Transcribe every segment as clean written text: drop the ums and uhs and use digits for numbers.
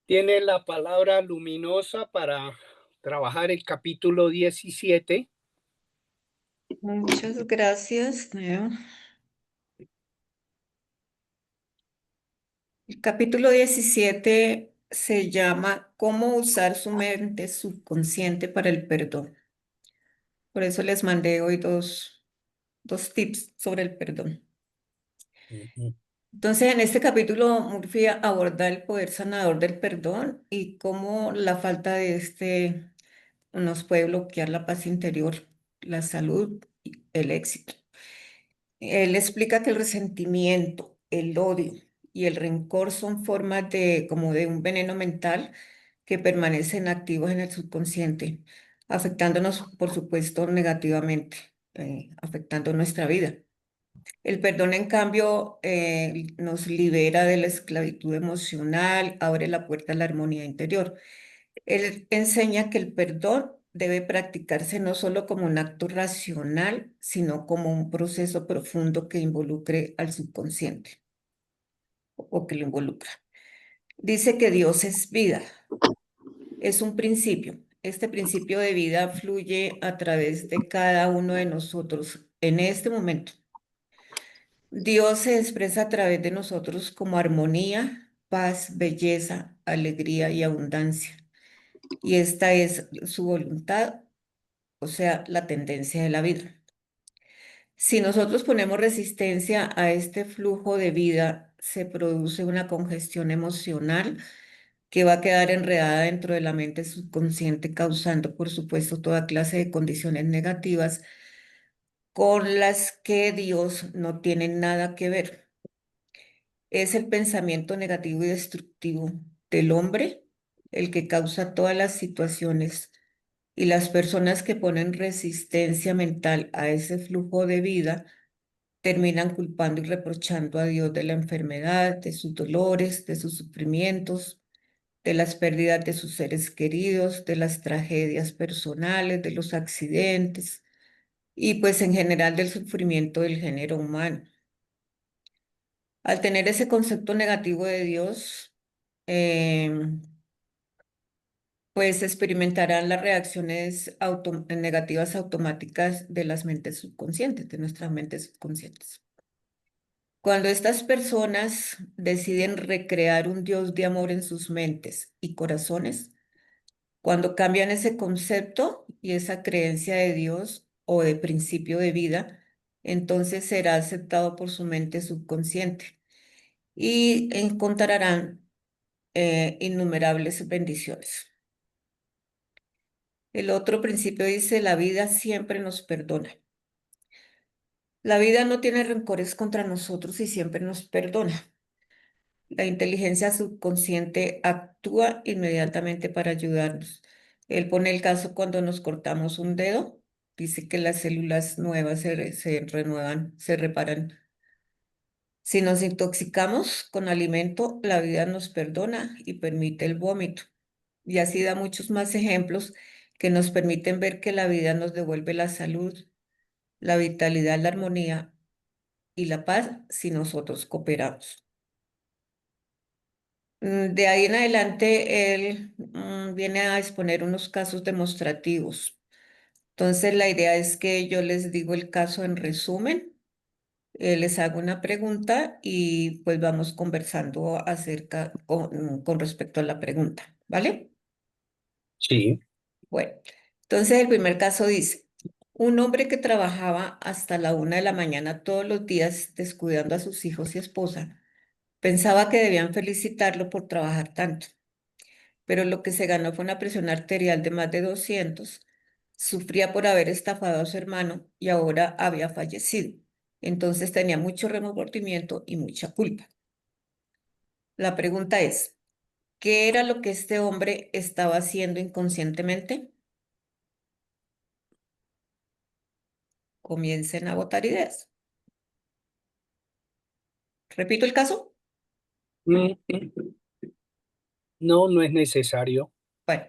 Tiene la palabra luminosa para trabajar el capítulo 17. Muchas gracias, Neo. El capítulo 17 se llama ¿Cómo usar su mente subconsciente para el perdón? Por eso les mandé hoy dos tips sobre el perdón. Ujú. Entonces, en este capítulo, Murphy aborda el poder sanador del perdón y cómo la falta de este nos puede bloquear la paz interior, la salud y el éxito. Él explica que el resentimiento, el odio y el rencor son formas de, como de un veneno mental que permanecen activos en el subconsciente, afectándonos, por supuesto, negativamente, afectando nuestra vida. El perdón, en cambio, nos libera de la esclavitud emocional, abre la puerta a la armonía interior. Él enseña que el perdón debe practicarse no solo como un acto racional, sino como un proceso profundo que involucre al subconsciente o que lo involucra. Dice que Dios es vida, es un principio. Este principio de vida fluye a través de cada uno de nosotros en este momento. Dios se expresa a través de nosotros como armonía, paz, belleza, alegría y abundancia. Y esta es su voluntad, o sea, la tendencia de la vida. Si nosotros ponemos resistencia a este flujo de vida, se produce una congestión emocional que va a quedar enredada dentro de la mente subconsciente, causando, por supuesto, toda clase de condiciones negativas con las que Dios no tiene nada que ver. Es el pensamiento negativo y destructivo del hombre el que causa todas las situaciones, y las personas que ponen resistencia mental a ese flujo de vida terminan culpando y reprochando a Dios de la enfermedad, de sus dolores, de sus sufrimientos, de las pérdidas de sus seres queridos, de las tragedias personales, de los accidentes y pues en general del sufrimiento del género humano. Al tener ese concepto negativo de Dios, em, pues experimentarán las reacciones negativas automáticas de las mentes subconscientes, de nuestras mentes subconscientes. Cuando estas personas deciden recrear un Dios de amor en sus mentes y corazones, cuando cambian ese concepto y esa creencia de Dios o de principio de vida, entonces será aceptado por su mente subconsciente y encontrarán innumerables bendiciones. El otro principio dice, la vida siempre nos perdona. La vida no tiene rencores contra nosotros y siempre nos perdona. La inteligencia subconsciente actúa inmediatamente para ayudarnos. Él pone el caso cuando nos cortamos un dedo. Dice que las células nuevas se renuevan, se reparan. Si nos intoxicamos con alimento, la vida nos perdona y permite el vómito. Y así da muchos más ejemplos que nos permiten ver que la vida nos devuelve la salud, la vitalidad, la armonía y la paz si nosotros cooperamos. De ahí en adelante, él viene a exponer unos casos demostrativos. Entonces, la idea es que yo les digo el caso en resumen, les hago una pregunta y pues vamos conversando acerca con respecto a la pregunta, ¿vale? Sí. Bueno, entonces el primer caso dice, un hombre que trabajaba hasta la 1 de la mañana todos los días descuidando a sus hijos y esposa, pensaba que debían felicitarlo por trabajar tanto, pero lo que se ganó fue una presión arterial de más de 200. Sufría por haber estafado a su hermano y ahora había fallecido. Entonces tenía mucho remordimiento y mucha culpa. La pregunta es, ¿qué era lo que este hombre estaba haciendo inconscientemente? Comiencen a botar ideas. ¿Repito el caso? Mm, No, no es necesario. Bueno,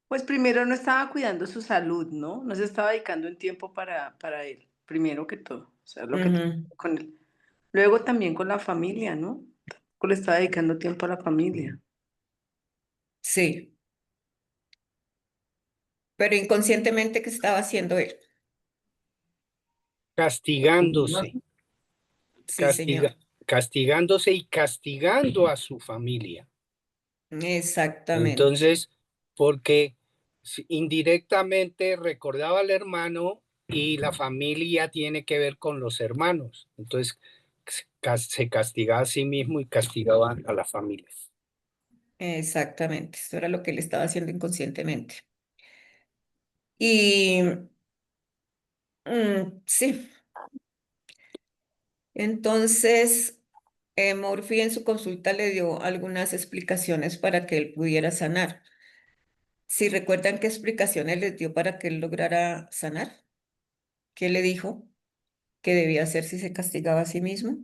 Pues primero no estaba cuidando su salud, ¿no? No se estaba dedicando un tiempo para él, primero que todo. O sea, lo que ujú, con él. Luego también con la familia, ¿no? Le estaba dedicando tiempo a la familia. Sí, pero inconscientemente, ¿qué estaba haciendo él? Castigándose, Sí, señor. castiga, castigándose y castigando a su familia. Exactamente. Entonces, porque indirectamente recordaba al hermano y la familia tiene que ver con los hermanos. Entonces, se castigaba a sí mismo y castigaba a la familia. Exactamente. Esto era lo que él estaba haciendo inconscientemente. Y sí, entonces Murphy en su consulta le dio algunas explicaciones para que él pudiera sanar. Si recuerdan qué explicaciones les dio para que él lograra sanar, ¿qué le dijo que debía hacer si se castigaba a sí mismo?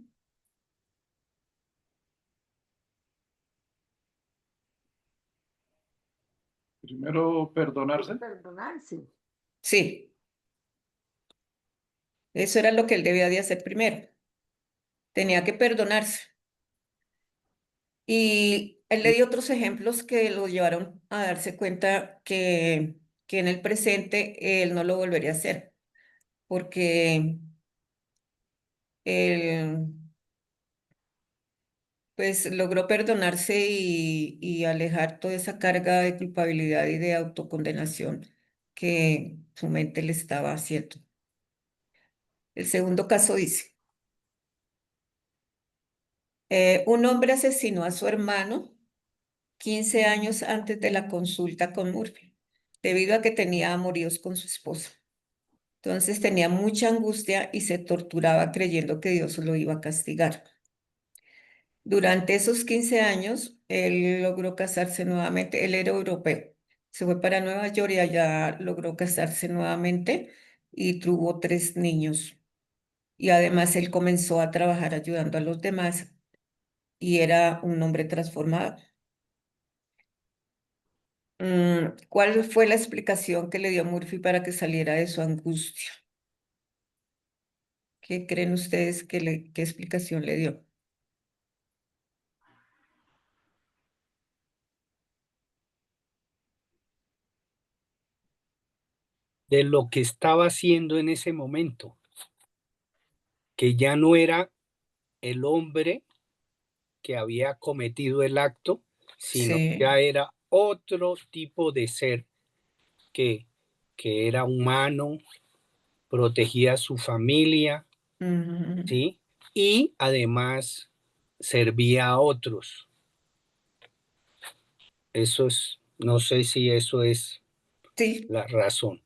Primero perdonarse. Perdonarse. Sí, eso era lo que él debía de hacer primero. Tenía que perdonarse. Y él le dio otros ejemplos que lo llevaron a darse cuenta que en el presente él no lo volvería a hacer, porque él pues logró perdonarse y alejar toda esa carga de culpabilidad y de autocondenación que su mente le estaba haciendo. El segundo caso dice, un hombre asesinó a su hermano 15 años antes de la consulta con Murphy, debido a que tenía amoríos con su esposa. Entonces tenía mucha angustia y se torturaba creyendo que Dios lo iba a castigar. Durante esos 15 años, él logró casarse nuevamente. Él era europeo. Se fue para Nueva York y allá logró casarse nuevamente y tuvo 3 niños. Y además él comenzó a trabajar ayudando a los demás y era un hombre transformado. ¿Cuál fue la explicación que le dio Murphy para que saliera de su angustia? ¿Qué creen ustedes qué explicación le dio? De lo que estaba haciendo en ese momento, que ya no era el hombre que había cometido el acto, sino Sí. ya era otro tipo de ser que, que era humano, protegía a su familia, Ujú. ¿sí? Y además servía a otros. Eso es, no sé si eso es Sí, la razón.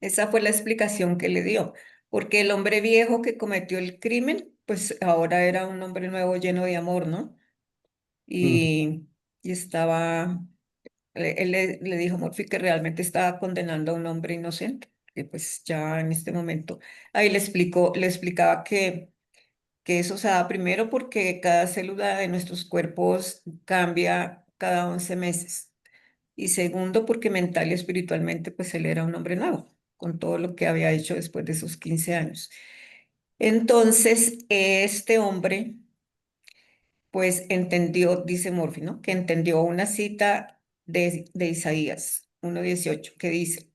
esa fue la explicación que le dio, porque el hombre viejo que cometió el crimen, pues ahora era un hombre nuevo lleno de amor, ¿no? Ujú. Y estaba, él le dijo a Murphy que realmente estaba condenando a un hombre inocente, que pues ya en este momento, ahí le explicaba que eso se da primero porque cada célula de nuestros cuerpos cambia cada 11 meses. Y segundo, porque mental y espiritualmente, pues él era un hombre nuevo, con todo lo que había hecho después de sus 15 años. Entonces, este hombre, pues entendió, dice Murphy, ¿no? Que entendió una cita de Isaías 1:18, que dice,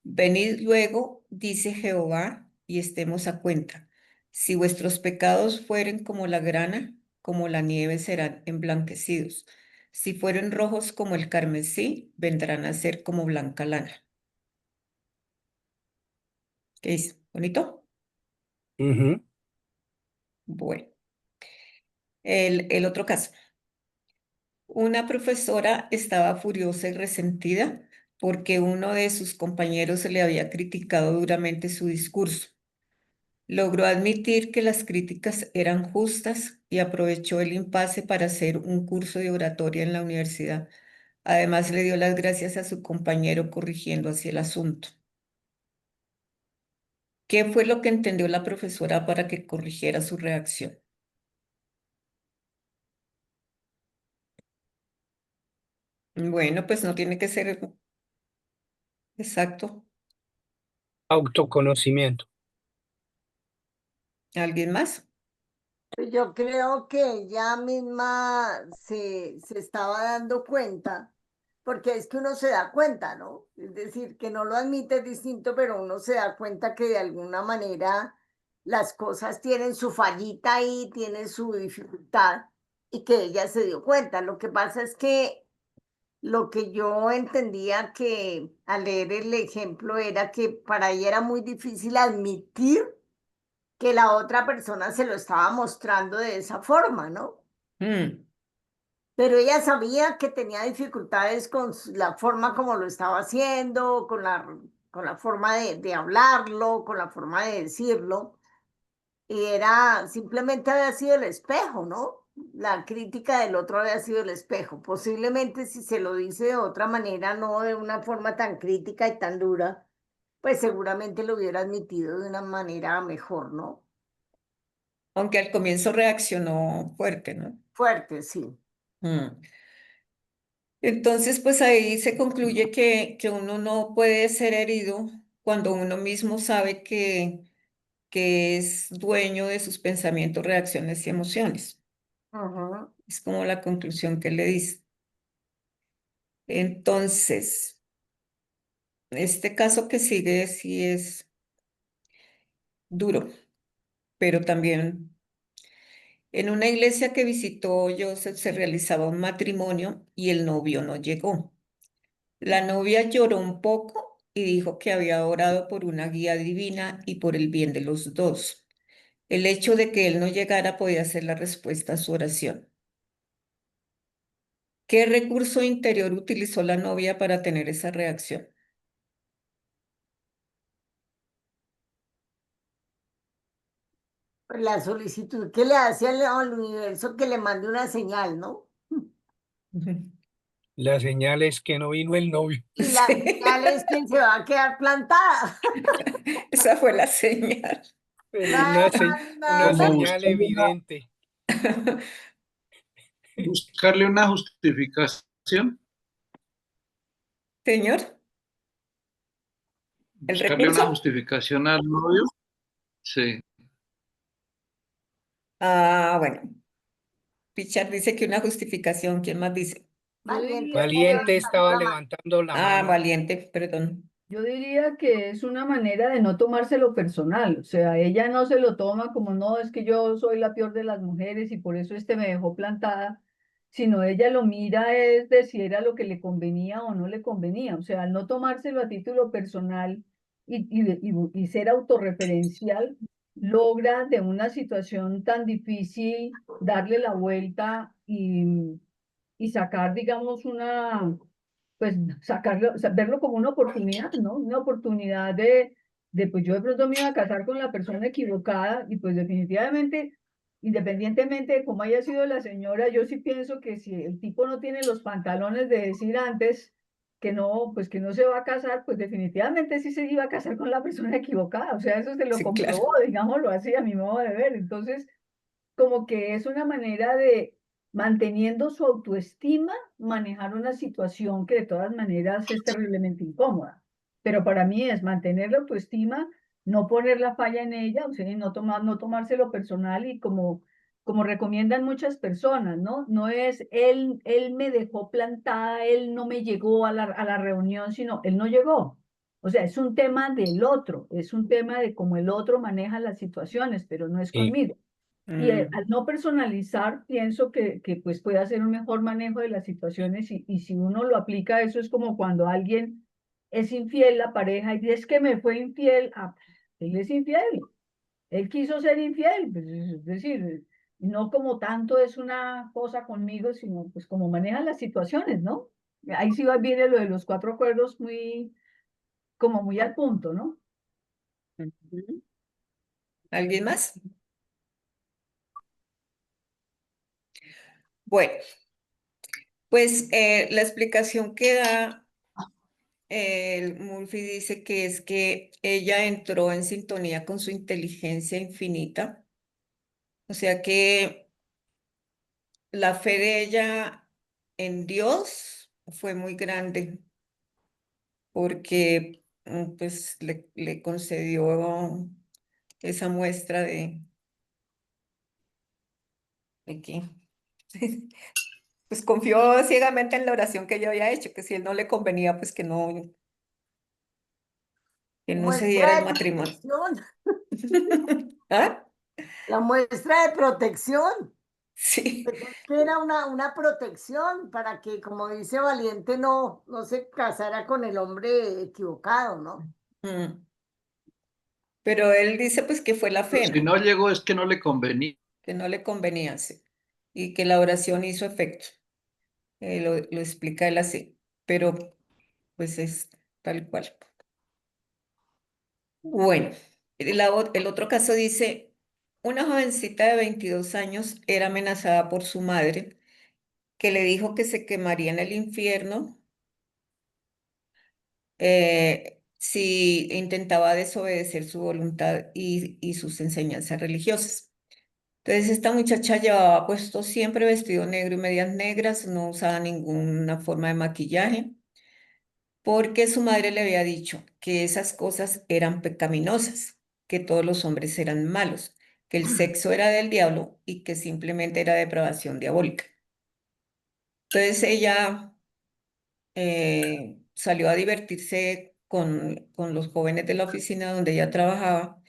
venid luego, dice Jehová, y estemos a cuenta. Si vuestros pecados fueren como la grana, como la nieve serán emblanquecidos. Si fueren rojos como el carmesí, vendrán a ser como blanca lana. ¿Qué dice? ¿Bonito? Ujú. Bueno, el otro caso. Una profesora estaba furiosa y resentida porque uno de sus compañeros se le había criticado duramente su discurso. Logró admitir que las críticas eran justas y aprovechó el impasse para hacer un curso de oratoria en la universidad. Además, le dio las gracias a su compañero corrigiendo así el asunto. ¿Qué fue lo que entendió la profesora para que corrigiera su reacción? Bueno, pues no tiene que ser exacto. Autoconocimiento. ¿Alguien más? Yo creo que ella misma se estaba dando cuenta, porque es que uno se da cuenta, ¿no? Es decir, que no lo admite es distinto, pero uno se da cuenta que de alguna manera las cosas tienen su fallita ahí, tienen su dificultad, y que ella se dio cuenta. Lo que pasa es que lo que yo entendía que al leer el ejemplo era que para ella era muy difícil admitir que la otra persona se lo estaba mostrando de esa forma, ¿no? Mm. Pero ella sabía que tenía dificultades con la forma como lo estaba haciendo, con la forma de hablarlo, con la forma de decirlo. Y era, simplemente había sido el espejo, ¿no? La crítica del otro había sido el espejo. Posiblemente si se lo dice de otra manera, no de una forma tan crítica y tan dura, pues seguramente lo hubiera admitido de una manera mejor, ¿no? Aunque al comienzo reaccionó fuerte, ¿no? Fuerte, sí. Mm. Entonces, pues ahí se concluye que uno no puede ser herido cuando uno mismo sabe que es dueño de sus pensamientos, reacciones y emociones. Ujú. Es como la conclusión que le dice. Entonces, este caso que sigue sí es duro, pero también en una iglesia que visitó Joseph se realizaba un matrimonio y el novio no llegó. La novia lloró un poco y dijo que había orado por una guía divina y por el bien de los dos. El hecho de que él no llegara podía ser la respuesta a su oración. ¿Qué recurso interior utilizó la novia para tener esa reacción? La solicitud que le hace al universo que le mande una señal, ¿no? Ujú. La señal es que no vino el novio. Y la señal es que se va a quedar plantada. Esa fue la señal. Pero Nada una, más, nada una Como menos. señal evidente. buscarle una justificación, Señor, ¿el buscarle una recurso? justificación al novio. Sí, Ah, bueno. Pichar dice que una justificación. ¿Quién más dice? Yo Valiente diría está que, Valiente levantando estaba la mano. levantando la Ah, mano. valiente, perdón. yo diría que es una manera de no tomárselo personal, o sea, ella no se lo toma como no, es que yo soy la peor de las mujeres y por eso este me dejó plantada, sino ella lo mira es de si era lo que le convenía o no le convenía, o sea, al no tomárselo a título personal y ser autorreferencial, logra de una situación tan difícil darle la vuelta y sacar, digamos, pues sacarlo, o sea, verlo como una oportunidad, ¿no? Una oportunidad pues yo de pronto me iba a casar con la persona equivocada y pues definitivamente, independientemente de cómo haya sido la señora, yo sí pienso que si el tipo no tiene los pantalones de decir antes que no, pues que no se va a casar, pues definitivamente sí se iba a casar con la persona equivocada, o sea, eso se lo Sí, claro. comprobó, digámoslo así, a mi modo de ver. Entonces, como que es una manera de, manteniendo su autoestima, manejar una situación que de todas maneras es terriblemente incómoda. Pero para mí es mantener la autoestima, no poner la falla en ella, o sea, no tomárselo personal y como recomiendan muchas personas, ¿no? No es él me dejó plantada, él no me llegó a la reunión, sino él no llegó. O sea, es un tema del otro, es un tema de cómo el otro maneja las situaciones, pero no es Sí. conmigo. Y al Mm. no personalizar, pienso que pues puede hacer un mejor manejo de las situaciones y si uno lo aplica, eso es como cuando alguien es infiel, la pareja, y dice, es que me fue infiel, ah, pues, él es infiel, él quiso ser infiel, pues, es decir, no como tanto es una cosa conmigo, sino pues como manejan las situaciones, ¿no? Ahí sí va viene lo de los cuatro acuerdos muy, como muy al punto, ¿no? Ujú. ¿Alguien más? Bueno, pues la explicación que da el Murphy dice que es que ella entró en sintonía con su inteligencia infinita, o sea que la fe de ella en Dios fue muy grande porque pues le concedió esa muestra Aquí. Pues confió ciegamente en la oración que yo había hecho, que si él no le convenía, pues que no se diera Muestra el de matrimonio. protección, ¿Ah? la muestra de protección. Sí. Pues es que era una protección para que, como dice Valiente, no se casara con el hombre equivocado, ¿no? Mm. Pero él dice pues que fue la Pero fe, si ¿no? no llegó es que no le convenía. Que no le convenía, sí. Y que la oración hizo efecto. Lo explica él así, pero pues es tal cual. Bueno, el otro caso dice, una jovencita de 22 años era amenazada por su madre, que le dijo que se quemaría en el infierno si intentaba desobedecer su voluntad y sus enseñanzas religiosas. Entonces esta muchacha llevaba puesto siempre vestido negro y medias negras, no usaba ninguna forma de maquillaje, porque su madre le había dicho que esas cosas eran pecaminosas, que todos los hombres eran malos, que el sexo era del diablo y que simplemente era depravación diabólica. Entonces ella salió a divertirse con los jóvenes de la oficina donde ella trabajaba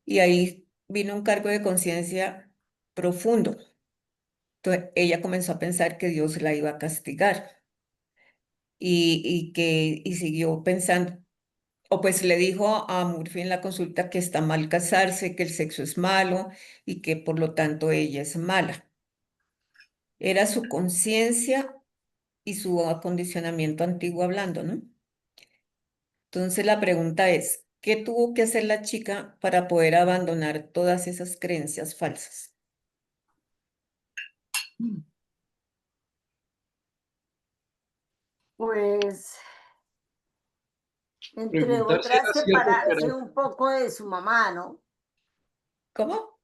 y ahí vino un cargo de conciencia profundo. Entonces ella comenzó a pensar que Dios la iba a castigar y siguió pensando, o pues le dijo a Murphy en la consulta que está mal casarse, que el sexo es malo y que por lo tanto ella es mala. Era su conciencia y su acondicionamiento antiguo hablando, ¿no? Entonces la pregunta es, ¿qué tuvo que hacer la chica para poder abandonar todas esas creencias falsas? Pues, entre Preguntar si otras, era cierto que era. separarse un poco de su mamá, ¿no? ¿Cómo?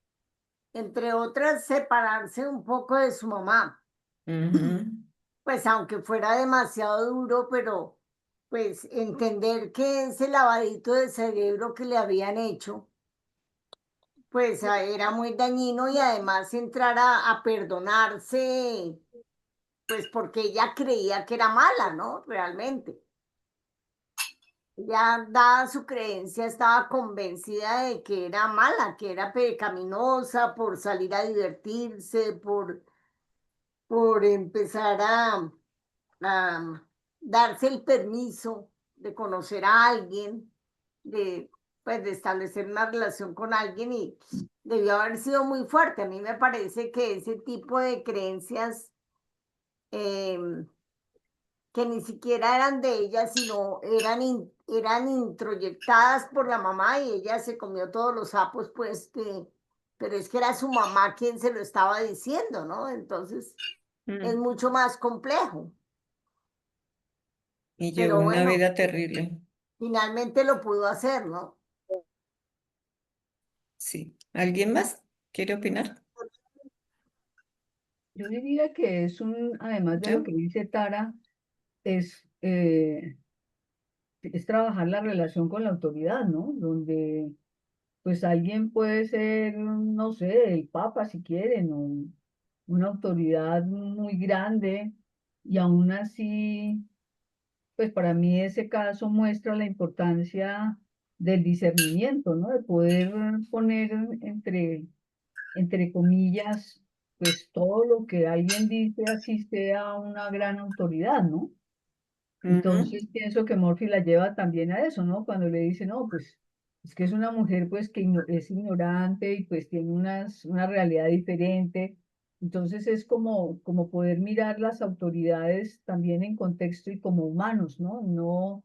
Entre otras, separarse un poco de su mamá. Ujú, Pues aunque fuera demasiado duro, pero pues entender que ese lavadito de cerebro que le habían hecho, pues era muy dañino y además entrar a perdonarse, pues porque ella creía que era mala, ¿no? Realmente. Ya dada su creencia, estaba convencida de que era mala, que era pecaminosa por salir a divertirse, por empezar a darse el permiso de conocer a alguien, de, pues, de establecer una relación con alguien y debió haber sido muy fuerte. A mí me parece que ese tipo de creencias em, que ni siquiera eran de ella, sino eran introyectadas por la mamá y ella se comió todos los sapos, pues pero es que era su mamá quien se lo estaba diciendo, ¿no? Entonces es mm. mucho más complejo, Y llevó pero una bueno, vida terrible. finalmente lo pudo hacer, ¿no? Sí. ¿Alguien más quiere opinar? Yo diría que además de lo ¿No? que dice Tara, es, es trabajar la relación con la autoridad, ¿no? Donde pues alguien puede ser, no sé, el Papa si quieren, o una autoridad muy grande, y aún así, pues para mí ese caso muestra la importancia del discernimiento, ¿no? De poder poner entre comillas, pues todo lo que alguien dice así sea una gran autoridad, ¿no? Ujú. Entonces pienso que Murphy la lleva también a eso, ¿no? Cuando le dice, no, pues es que es una mujer pues que es ignorante y pues tiene una realidad diferente. Entonces es como poder mirar las autoridades también en contexto y como humanos, ¿no?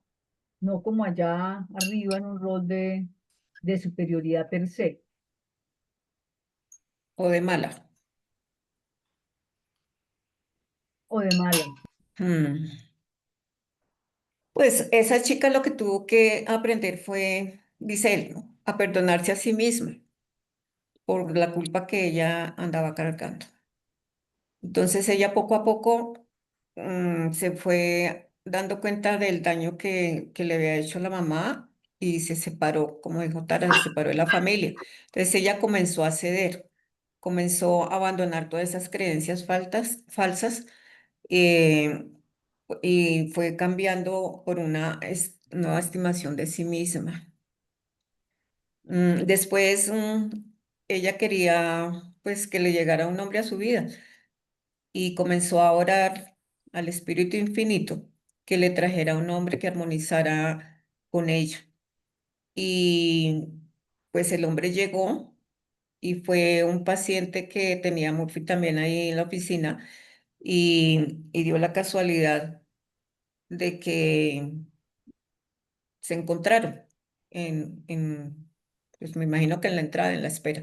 No como allá arriba en un rol de superioridad per se O de mala. o de mala. Mm. Pues esa chica lo que tuvo que aprender fue, dice él, ¿no? A perdonarse a sí misma por la culpa que ella andaba cargando. Entonces ella poco a poco se fue dando cuenta del daño que le había hecho la mamá y se separó, como dijo Tara, se separó de la familia. Entonces ella comenzó a ceder comenzó a abandonar todas esas creencias falsas eh, y fue cambiando por una nueva estimación de sí misma. Después ella quería pues que le llegara un hombre a su vida y comenzó a orar al Espíritu Infinito que le trajera un hombre que armonizara con ella. Y pues el hombre llegó y fue un paciente que tenía Murphy también ahí en la oficina y dio la casualidad de que se encontraron pues me imagino que en la entrada, en la espera.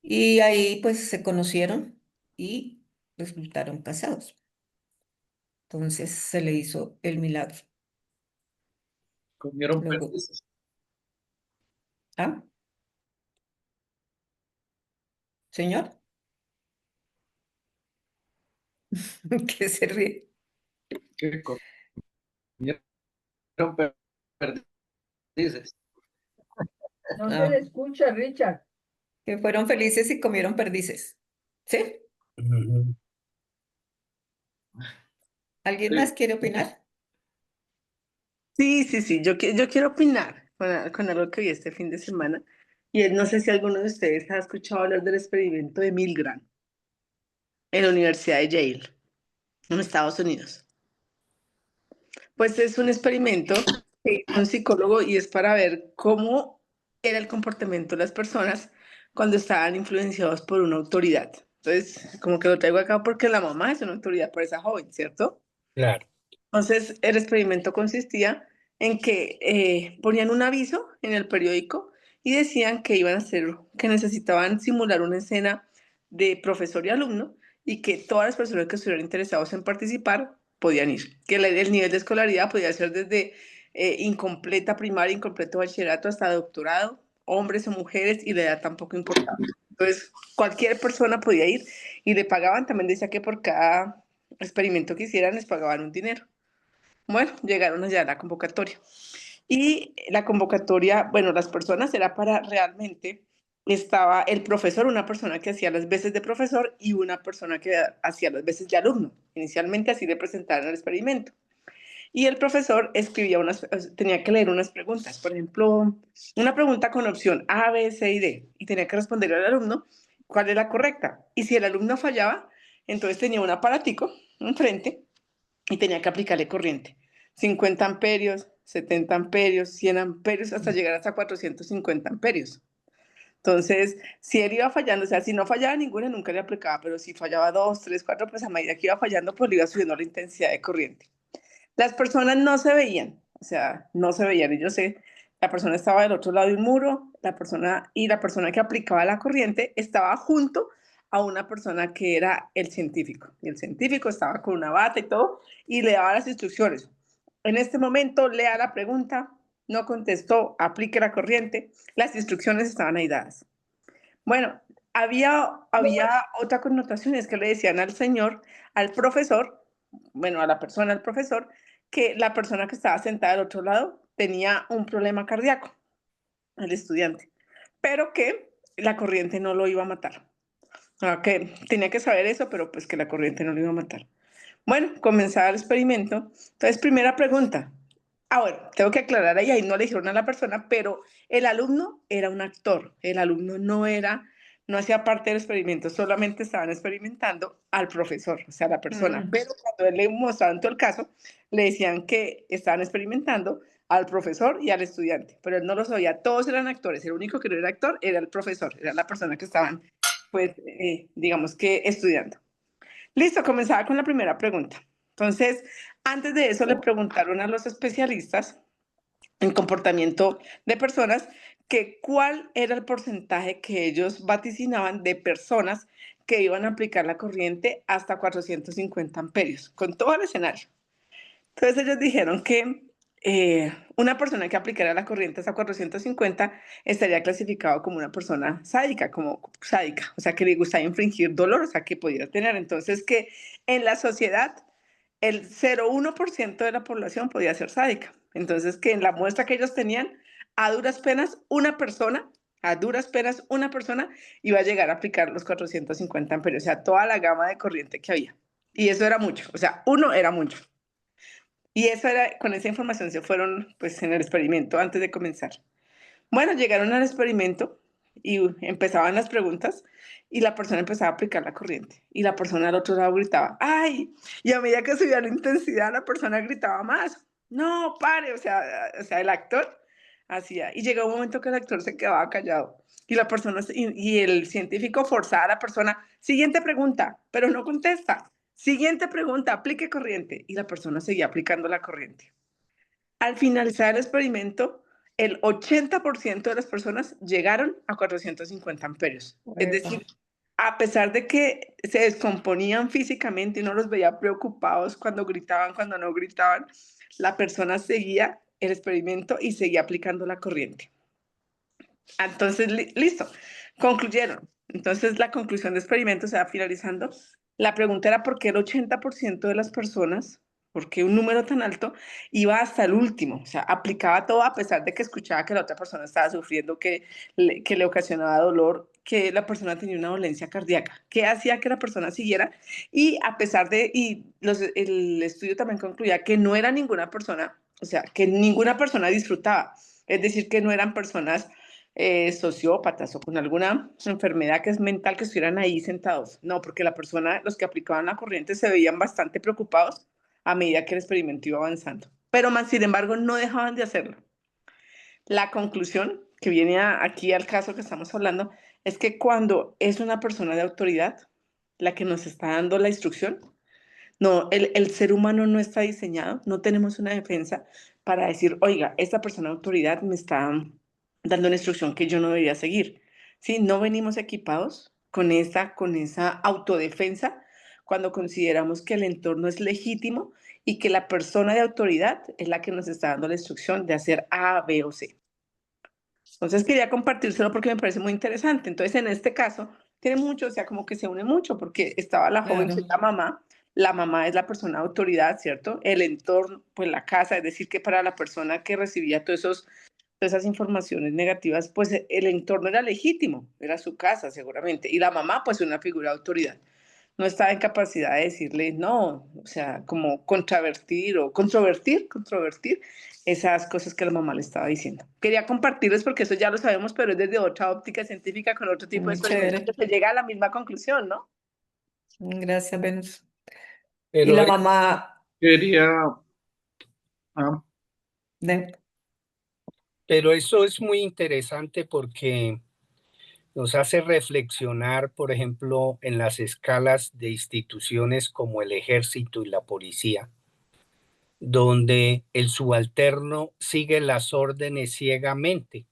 Y ahí pues se conocieron y resultaron casados. Entonces se le hizo el milagro. Comieron Luego, perdices. ¿ah? ¿Señor? ¿Qué se ríe? ¿Qué comieron perdices? No se Ah, le escucha, Richard. que fueron felices y comieron perdices. ¿Sí? Ujú. ¿Alguien Sí. más quiere opinar? Sí, sí, sí, yo quiero opinar con algo que vi este fin de semana. Y no sé si alguno de ustedes ha escuchado hablar del experimento de Milgram en la Universidad de Yale, en Estados Unidos. Pues es un experimento que hizo un psicólogo y es para ver cómo era el comportamiento de las personas cuando estaban influenciados por una autoridad. Entonces, como que lo traigo acá porque la mamá es una autoridad para esa joven, ¿cierto? Claro. Entonces, el experimento consistía en que ponían un aviso en el periódico y decían que iban a hacer, que necesitaban simular una escena de profesor y alumno y que todas las personas que estuvieran interesados en participar podían ir. Que el nivel de escolaridad podía ser desde incompleta primaria, incompleto bachillerato hasta doctorado, hombres o mujeres, y la edad tampoco importaba. Entonces, cualquier persona podía ir y le pagaban. También decía que por cada experimento que hicieran les pagaban un dinero. Bueno, llegaron allá a la convocatoria. Y la convocatoria, bueno, las personas era para realmente, estaba el profesor, una persona que hacía las veces de profesor y una persona que hacía las veces de alumno. Inicialmente así le presentaron el experimento. Y el profesor tenía que leer unas preguntas, por ejemplo, una pregunta con opción A, B, C y D, y tenía que responder al alumno cuál era la correcta. Y si el alumno fallaba, entonces tenía un aparatico enfrente y tenía que aplicarle corriente. 50 amperios, 70 amperios, 100 amperios, hasta llegar hasta 450 amperios. Entonces, si él iba fallando, o sea, si no fallaba ninguna, nunca le aplicaba, pero si fallaba 2, 3, 4, pues a medida que iba fallando, pues le iba subiendo la intensidad de corriente. Las personas no se veían, o sea, no se veían. Y yo sé, la persona estaba del otro lado de un muro, la persona que aplicaba la corriente estaba junto a una persona que era el científico. Y el científico estaba con una bata y todo, y le daba las instrucciones. En este momento, lea la pregunta, no contestó, aplique la corriente, las instrucciones estaban ahí dadas. Bueno, había otra connotación, es que le decían al señor, al profesor, bueno, a la persona, al profesor, que la persona que estaba sentada al otro lado tenía un problema cardíaco, el estudiante, pero que la corriente no lo iba a matar. Que tenía que saber eso, pero pues que la corriente no lo iba a matar. Bueno, comenzaba el experimento. Entonces, primera pregunta. Bueno, tengo que aclarar ahí no le dijeron a la persona, pero el alumno era un actor. El alumno no hacía parte del experimento, solamente estaban experimentando al profesor, o sea, a la persona. Pero cuando él le mostraron todo el caso, le decían que estaban experimentando al profesor y al estudiante, pero él no lo sabía. Todos eran actores. El único que no era actor era el profesor, era la persona que estaban, pues, digamos que estudiando. Listo, comenzaba con la primera pregunta. Entonces, antes de eso le preguntaron a los especialistas en comportamiento de personas que cuál era el porcentaje que ellos vaticinaban de personas que iban a aplicar la corriente hasta 450 amperios, con todo el escenario. Entonces ellos dijeron que una persona que aplicara la corriente hasta 450 estaría clasificado como una persona sádica, o sea, que le gustaba infringir dolor, o sea, que pudiera tener. Entonces, que en la sociedad el 0,1% de la población podía ser sádica. Entonces, que en la muestra que ellos tenían, a duras penas, una persona A duras penas, una persona iba a llegar a aplicar los 450 amperios, o sea, toda la gama de corriente que había. Y eso era mucho, o sea, uno era mucho. Y eso era, con esa información se fueron, pues, en el experimento antes de comenzar. Bueno, llegaron al experimento y empezaban las preguntas y la persona empezaba a aplicar la corriente. Y la persona al otro lado gritaba, ¡ay! Y a medida que subía la intensidad, la persona gritaba más. No, pare, o sea, el actor hacía. Y llegó un momento que el actor se quedaba callado. Y la persona, y el científico forzaba a la persona, siguiente pregunta, pero no contesta. Siguiente pregunta, aplique corriente. Y la persona seguía aplicando la corriente. Al finalizar el experimento, el 80% de las personas llegaron a 450 amperios. Es Epa. decir, a pesar de que se descomponían físicamente y no los veía preocupados cuando gritaban, cuando no gritaban, la persona seguía el experimento y seguía aplicando la corriente. Entonces, listo, concluyeron. Entonces, la conclusión del experimento se va finalizando. La pregunta era por qué el 80% de las personas, por qué un número tan alto, iba hasta el último. O sea, aplicaba todo a pesar de que escuchaba que la otra persona estaba sufriendo, que le ocasionaba dolor, que la persona tenía una dolencia cardíaca. ¿Qué hacía que la persona siguiera? Y a pesar de, el estudio también concluía que no era ninguna persona, o sea, que ninguna persona disfrutaba. Es decir, que no eran personas sociópatas o con alguna enfermedad que es mental que estuvieran ahí sentados. No, porque la persona, los que aplicaban la corriente se veían bastante preocupados a medida que el experimento iba avanzando. Pero más, sin embargo, no dejaban de hacerlo. La conclusión que viene aquí al caso que estamos hablando es que cuando es una persona de autoridad la que nos está dando la instrucción, no, el ser humano no está diseñado, no tenemos una defensa para decir, oiga, esta persona de autoridad me está dando una instrucción que yo no debería seguir. ¿Sí? No venimos equipados con esa autodefensa cuando consideramos que el entorno es legítimo y que la persona de autoridad es la que nos está dando la instrucción de hacer A, B o C. Entonces quería compartírselo porque me parece muy interesante. Entonces, en este caso, tiene mucho, o sea, como que se une mucho porque estaba la joven que Claro. es la mamá es la persona de autoridad, ¿cierto? El entorno, pues la casa, es decir, que para la persona que recibía todas esas informaciones negativas, pues el entorno era legítimo, era su casa seguramente, y la mamá, pues una figura de autoridad. No estaba en capacidad de decirle no, o sea, como contravertir o controvertir esas cosas que la mamá le estaba diciendo. Quería compartirles porque eso ya lo sabemos, pero es desde otra óptica científica con otro tipo de Muy experimentos chévere. que se llega a la misma conclusión, ¿no? Gracias, Venus. Y Pero, la mamá Quería, ah, de... pero eso es muy interesante porque nos hace reflexionar, por ejemplo, en las escalas de instituciones como el ejército y la policía, donde el subalterno sigue las órdenes ciegamente.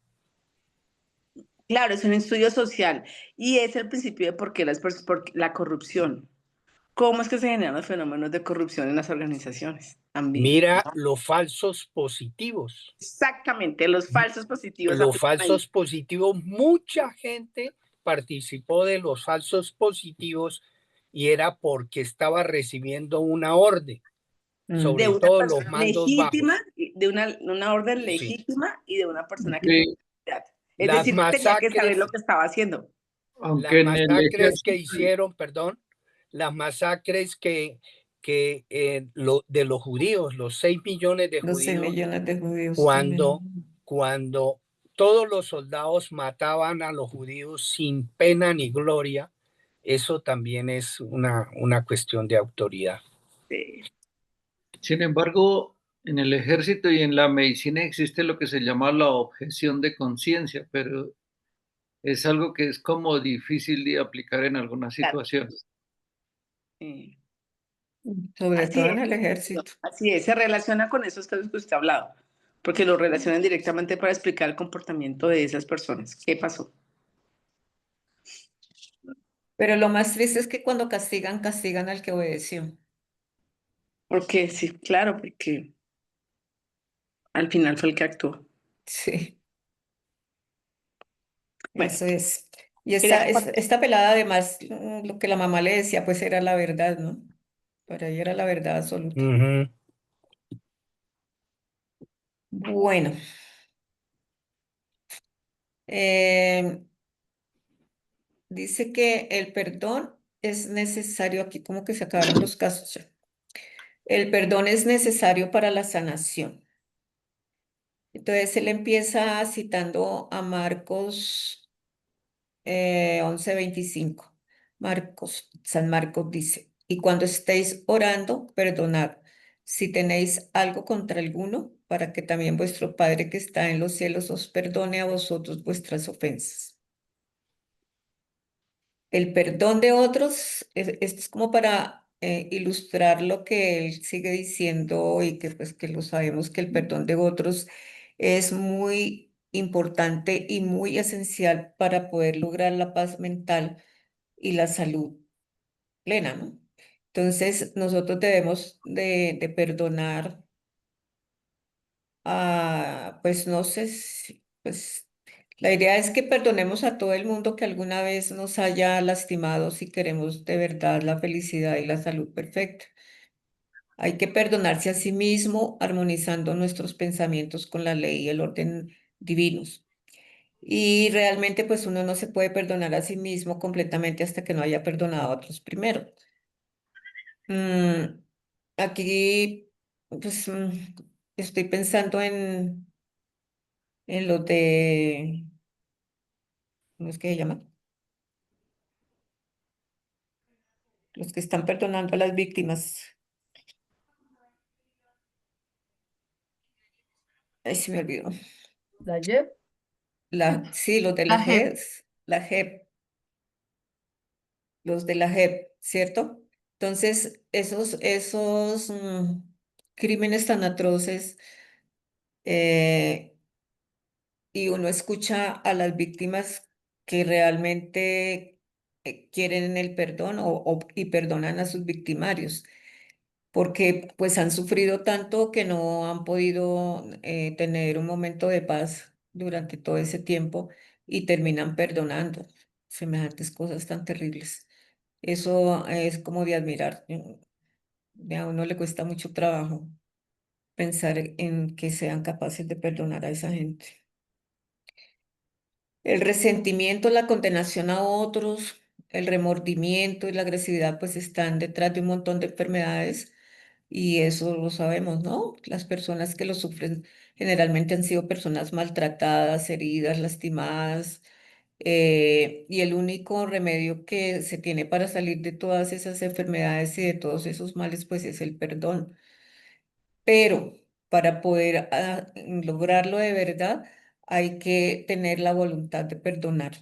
Claro, es un estudio social y es el principio de por la corrupción. ¿Cómo es que se generan los fenómenos de corrupción en las organizaciones? También. Mira los falsos positivos. Exactamente, los falsos positivos Los aplican ahí. falsos positivos, mucha gente participó de los falsos positivos y era porque estaba recibiendo una orden, De sobre Mm. una todo los persona mandos legítima, bajos. de una orden Sí. legítima y de una persona que tenía sí, autoridad. Es Las decir, que tenía que saber lo masacres, que estaba haciendo. las aunque en el masacres que ejército, hicieron, perdón, las masacres de los judíos, los 6 millones de 12 judíos, millones de judíos cuando, también. cuando todos los soldados mataban a los judíos sin pena ni gloria, eso también es una cuestión de autoridad. sin embargo, en el ejército y en la medicina existe lo que se llama la objeción de conciencia, pero es algo que es como difícil de aplicar en algunas Claro. situaciones. Eh, Sobre así todo en es, el ejército. así es, se relaciona con esos casos que usted ha hablado, porque lo relacionan directamente para explicar el comportamiento de esas personas. ¿Qué pasó? Pero lo más triste es que cuando castigan, castigan al que obedeció. Porque sí, claro, porque al final fue el que actuó. Sí, Bueno, eso es. Y quería compartir. esta pelada, además, lo que la mamá le decía, pues era la verdad, ¿no? Para ella era la verdad absoluta. Ujú. Bueno, Eh, dice que el perdón es necesario, aquí como que se acabaron los casos ya. El perdón es necesario para la sanación. Entonces él empieza citando a Marcos 11:25. San Marcos dice, y cuando estéis orando, perdonad si tenéis algo contra alguno, para que también vuestro Padre que está en los cielos os perdone a vosotros vuestras ofensas. El perdón de otros, esto es como para ilustrar lo que él sigue diciendo y que pues que lo sabemos que el perdón de otros es muy importante y muy esencial para poder lograr la paz mental y la salud plena, ¿no? Entonces, nosotros debemos de perdonar a, pues no sé, pues la idea es que perdonemos a todo el mundo que alguna vez nos haya lastimado si queremos de verdad la felicidad y la salud perfecta. Hay que perdonarse a sí mismo, armonizando nuestros pensamientos con la ley y el orden divinos. Y realmente, pues uno no se puede perdonar a sí mismo completamente hasta que no haya perdonado a otros primero. Mm, aquí, pues, estoy pensando en los de, ¿cómo es que se llama? Los que están perdonando a las víctimas. Ay, se me olvidó. La JEP, Sí, los de La la JEP. JEP, los de la JEP, ¿cierto? Entonces, esos crímenes tan atroces, eh, y uno escucha a las víctimas que realmente quieren el perdón y perdonan a sus victimarios, porque pues han sufrido tanto que no han podido tener un momento de paz durante todo ese tiempo y terminan perdonando semejantes cosas tan terribles. Eso es como de admirar. A uno le cuesta mucho trabajo pensar en que sean capaces de perdonar a esa gente. El resentimiento, la condenación a otros, el remordimiento y la agresividad pues están detrás de un montón de enfermedades y eso lo sabemos, ¿no? Las personas que lo sufren generalmente han sido personas maltratadas, heridas, lastimadas, y el único remedio que se tiene para salir de todas esas enfermedades y de todos esos males pues es el perdón. Pero para poder lograrlo de verdad, hay que tener la voluntad de perdonar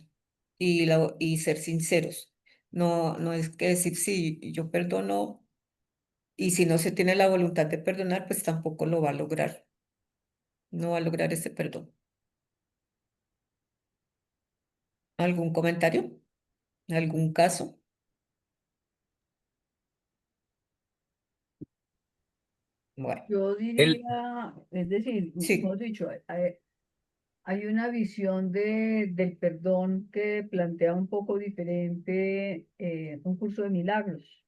y ser sinceros. No, no es que decir, sí, yo perdono, y si no se tiene la voluntad de perdonar, pues tampoco lo va a lograr. No va a lograr ese perdón. ¿Algún comentario? ¿Algún caso? Bueno, yo El, diría, es decir, sí, hemos dicho, hay una visión del perdón que plantea un poco diferente un curso de milagros.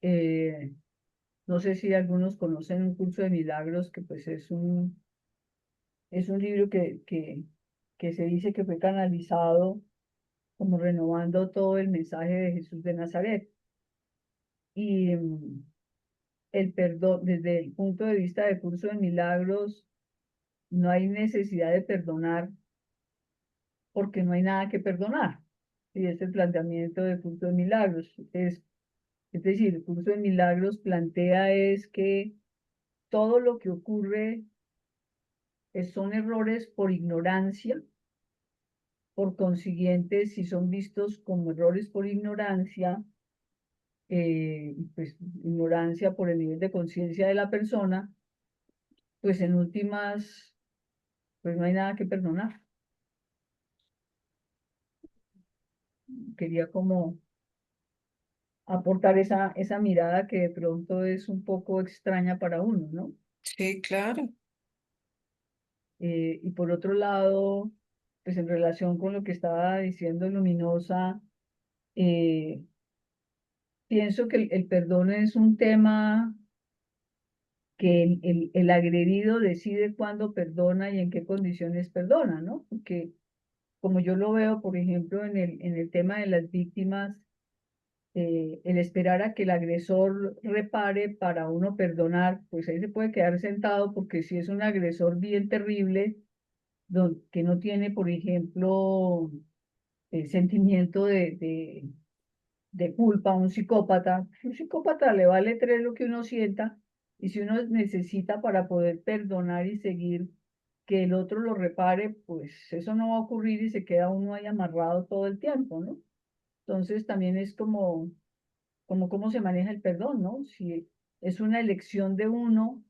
Eh, no sé si algunos conocen un curso de milagros que pues es un libro que se dice que fue canalizado como renovando todo el mensaje de Jesús de Nazaret. Y el perdón, desde el punto de vista del curso de milagros, no hay necesidad de perdonar porque no hay nada que perdonar. Y este planteamiento del curso de milagros es decir, el curso de milagros plantea es que todo lo que ocurre son errores por ignorancia. Por consiguiente, si son vistos como errores por ignorancia, pues ignorancia por el nivel de conciencia de la persona, pues en últimas, pues no hay nada que perdonar. Quería como aportar esa mirada que de pronto es un poco extraña para uno, ¿no? sí, claro. Y por otro lado, pues en relación con lo que estaba diciendo Luminosa, eh, pienso que el perdón es un tema que el agredido decide cuándo perdona y en qué condiciones perdona, ¿no? Porque como yo lo veo, por ejemplo, en el tema de las víctimas, el esperar a que el agresor repare para uno perdonar, pues ahí se puede quedar sentado porque si es un agresor bien terrible, que no tiene, por ejemplo, el sentimiento de culpa, un psicópata le vale tres lo que uno sienta, y si uno necesita para poder perdonar y seguir que el otro lo repare, pues eso no va a ocurrir y se queda uno ahí amarrado todo el tiempo, ¿no? Entonces también es como cómo se maneja el perdón, ¿no? Si es una elección de uno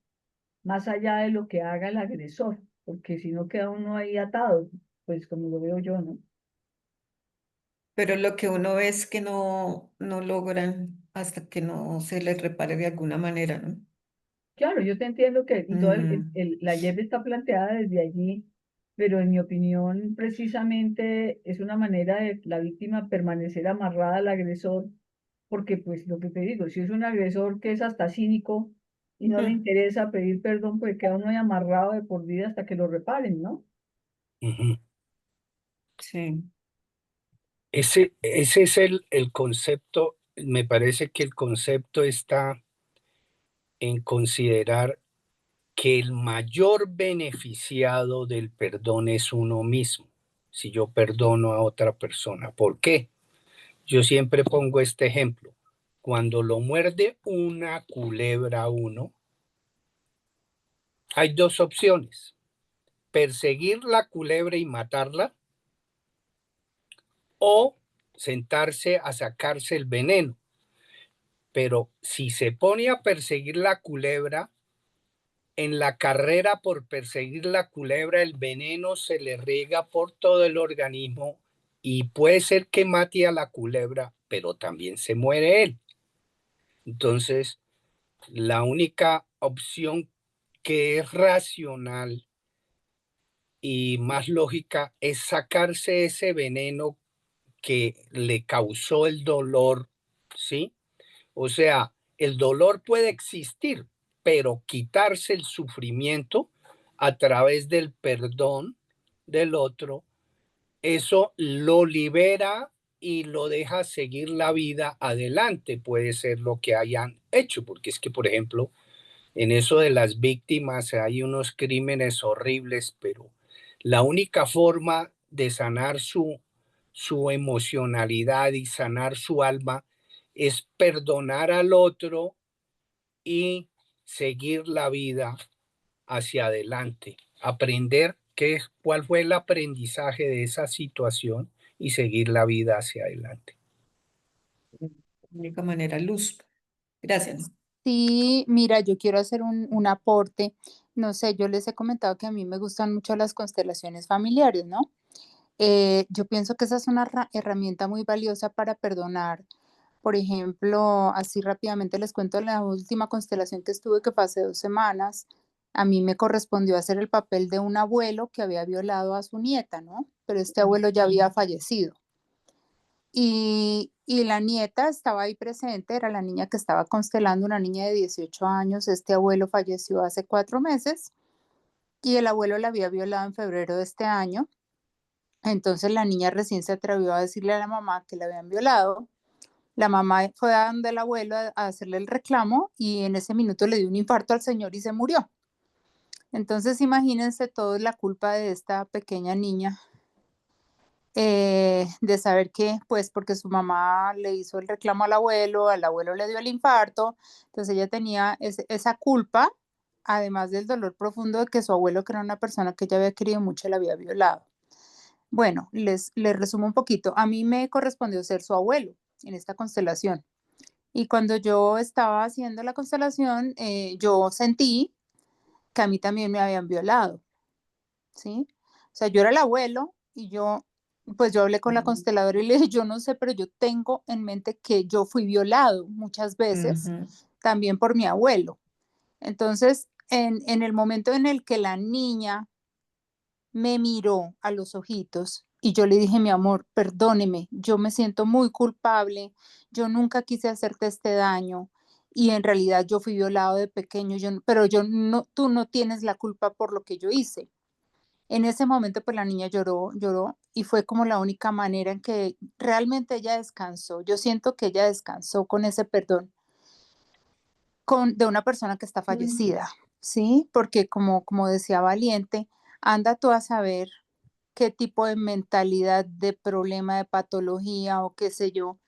más allá de lo que haga el agresor, porque si no queda uno ahí atado, pues como lo veo yo, ¿no? Pero lo que uno ve es que no logran hasta que no se les repare de alguna manera, ¿no? Claro, yo te entiendo que y todo Mm, la YEP está planteada desde allí, pero en mi opinión precisamente es una manera de la víctima permanecer amarrada al agresor, porque pues lo que te digo, si es un agresor que es hasta cínico y no le mm, interesa pedir perdón, pues queda uno ahí amarrado de por vida hasta que lo reparen, ¿no? Ujú. sí. Ese es el concepto. Me parece que el concepto está en considerar que el mayor beneficiado del perdón es uno mismo, si yo perdono a otra persona. ¿Por qué? Yo siempre pongo este ejemplo. Cuando lo muerde una culebra a uno, hay dos opciones: perseguir la culebra y matarla, o sentarse a sacarse el veneno. Pero si se pone a perseguir la culebra, en la carrera por perseguir la culebra, el veneno se le riega por todo el organismo y puede ser que mate a la culebra, pero también se muere él. Entonces, la única opción que es racional y más lógica es sacarse ese veneno que le causó el dolor, ¿sí? O sea, el dolor puede existir, pero quitarse el sufrimiento a través del perdón del otro, eso lo libera y lo deja seguir la vida adelante. Puede ser lo que hayan hecho, porque es que, por ejemplo, en eso de las víctimas hay unos crímenes horribles, pero la única forma de sanar su emocionalidad y sanar su alma es perdonar al otro y seguir la vida hacia adelante, aprender cuál fue el aprendizaje de esa situación y seguir la vida hacia adelante. De única manera, luz. Gracias. Sí, mira, yo quiero hacer un aporte. No sé, yo les he comentado que a mí me gustan mucho las constelaciones familiares, ¿no? Yo pienso que esa es una herramienta muy valiosa para perdonar. Por ejemplo, así rápidamente les cuento la última constelación que estuve, que fue hace 2 semanas. A mí me correspondió hacer el papel de un abuelo que había violado a su nieta, ¿no? Pero este abuelo ya había fallecido. Y la nieta estaba ahí presente, era la niña que estaba constelando, una niña de 18 años. Este abuelo falleció hace 4 meses y el abuelo la había violado en febrero de este año. Entonces la niña recién se atrevió a decirle a la mamá que la habían violado. La mamá fue a donde el abuelo a hacerle el reclamo y en ese minuto le dio un infarto al señor y se murió. Entonces imagínense todo la culpa de esta pequeña niña, de saber que, pues, porque su mamá le hizo el reclamo al abuelo le dio el infarto, entonces ella tenía esa culpa, además del dolor profundo de que su abuelo, que era una persona que ella había querido mucho, la había violado. Bueno, les resumo un poquito. A mí me correspondió ser su abuelo en esta constelación. Y cuando yo estaba haciendo la constelación, yo sentí que a mí también me habían violado, ¿sí? O sea, yo era el abuelo y pues yo hablé con la consteladora y le dije, yo no sé, pero yo tengo en mente que yo fui violado muchas veces, Ujú, también por mi abuelo. Entonces, en el momento en el que la niña me miró a los ojitos y yo le dije, mi amor, perdóneme, yo me siento muy culpable, yo nunca quise hacerte este daño y en realidad yo fui violado de pequeño, pero tú no tienes la culpa por lo que yo hice. En ese momento, pues la niña lloró, lloró y fue como la única manera en que realmente ella descansó. Yo siento que ella descansó con ese perdón de una persona que está fallecida, ¿sí? Porque como decía Valiente, anda tú a saber qué tipo de mentalidad, de problema, de patología o qué sé yo,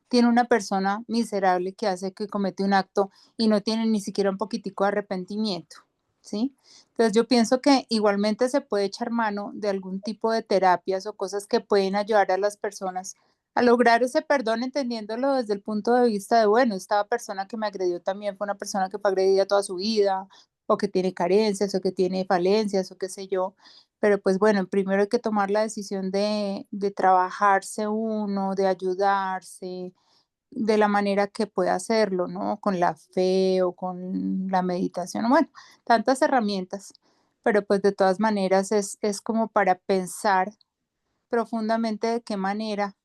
tiene una persona miserable que comete un acto y no tiene ni siquiera un poquitico de arrepentimiento, ¿sí? Entonces yo pienso que igualmente se puede echar mano de algún tipo de terapias o cosas que pueden ayudar a las personas a lograr ese perdón, entendiéndolo desde el punto de vista de, bueno, esta persona que me agredió también fue una persona que fue agredida toda su vida, o que tiene carencias, o que tiene falencias, o qué sé yo. Pero pues bueno, primero hay que tomar la decisión de trabajarse uno, de ayudarse, de la manera que pueda hacerlo, ¿no? Con la fe o con la meditación, bueno, tantas herramientas, pero pues de todas maneras es como para pensar profundamente de qué manera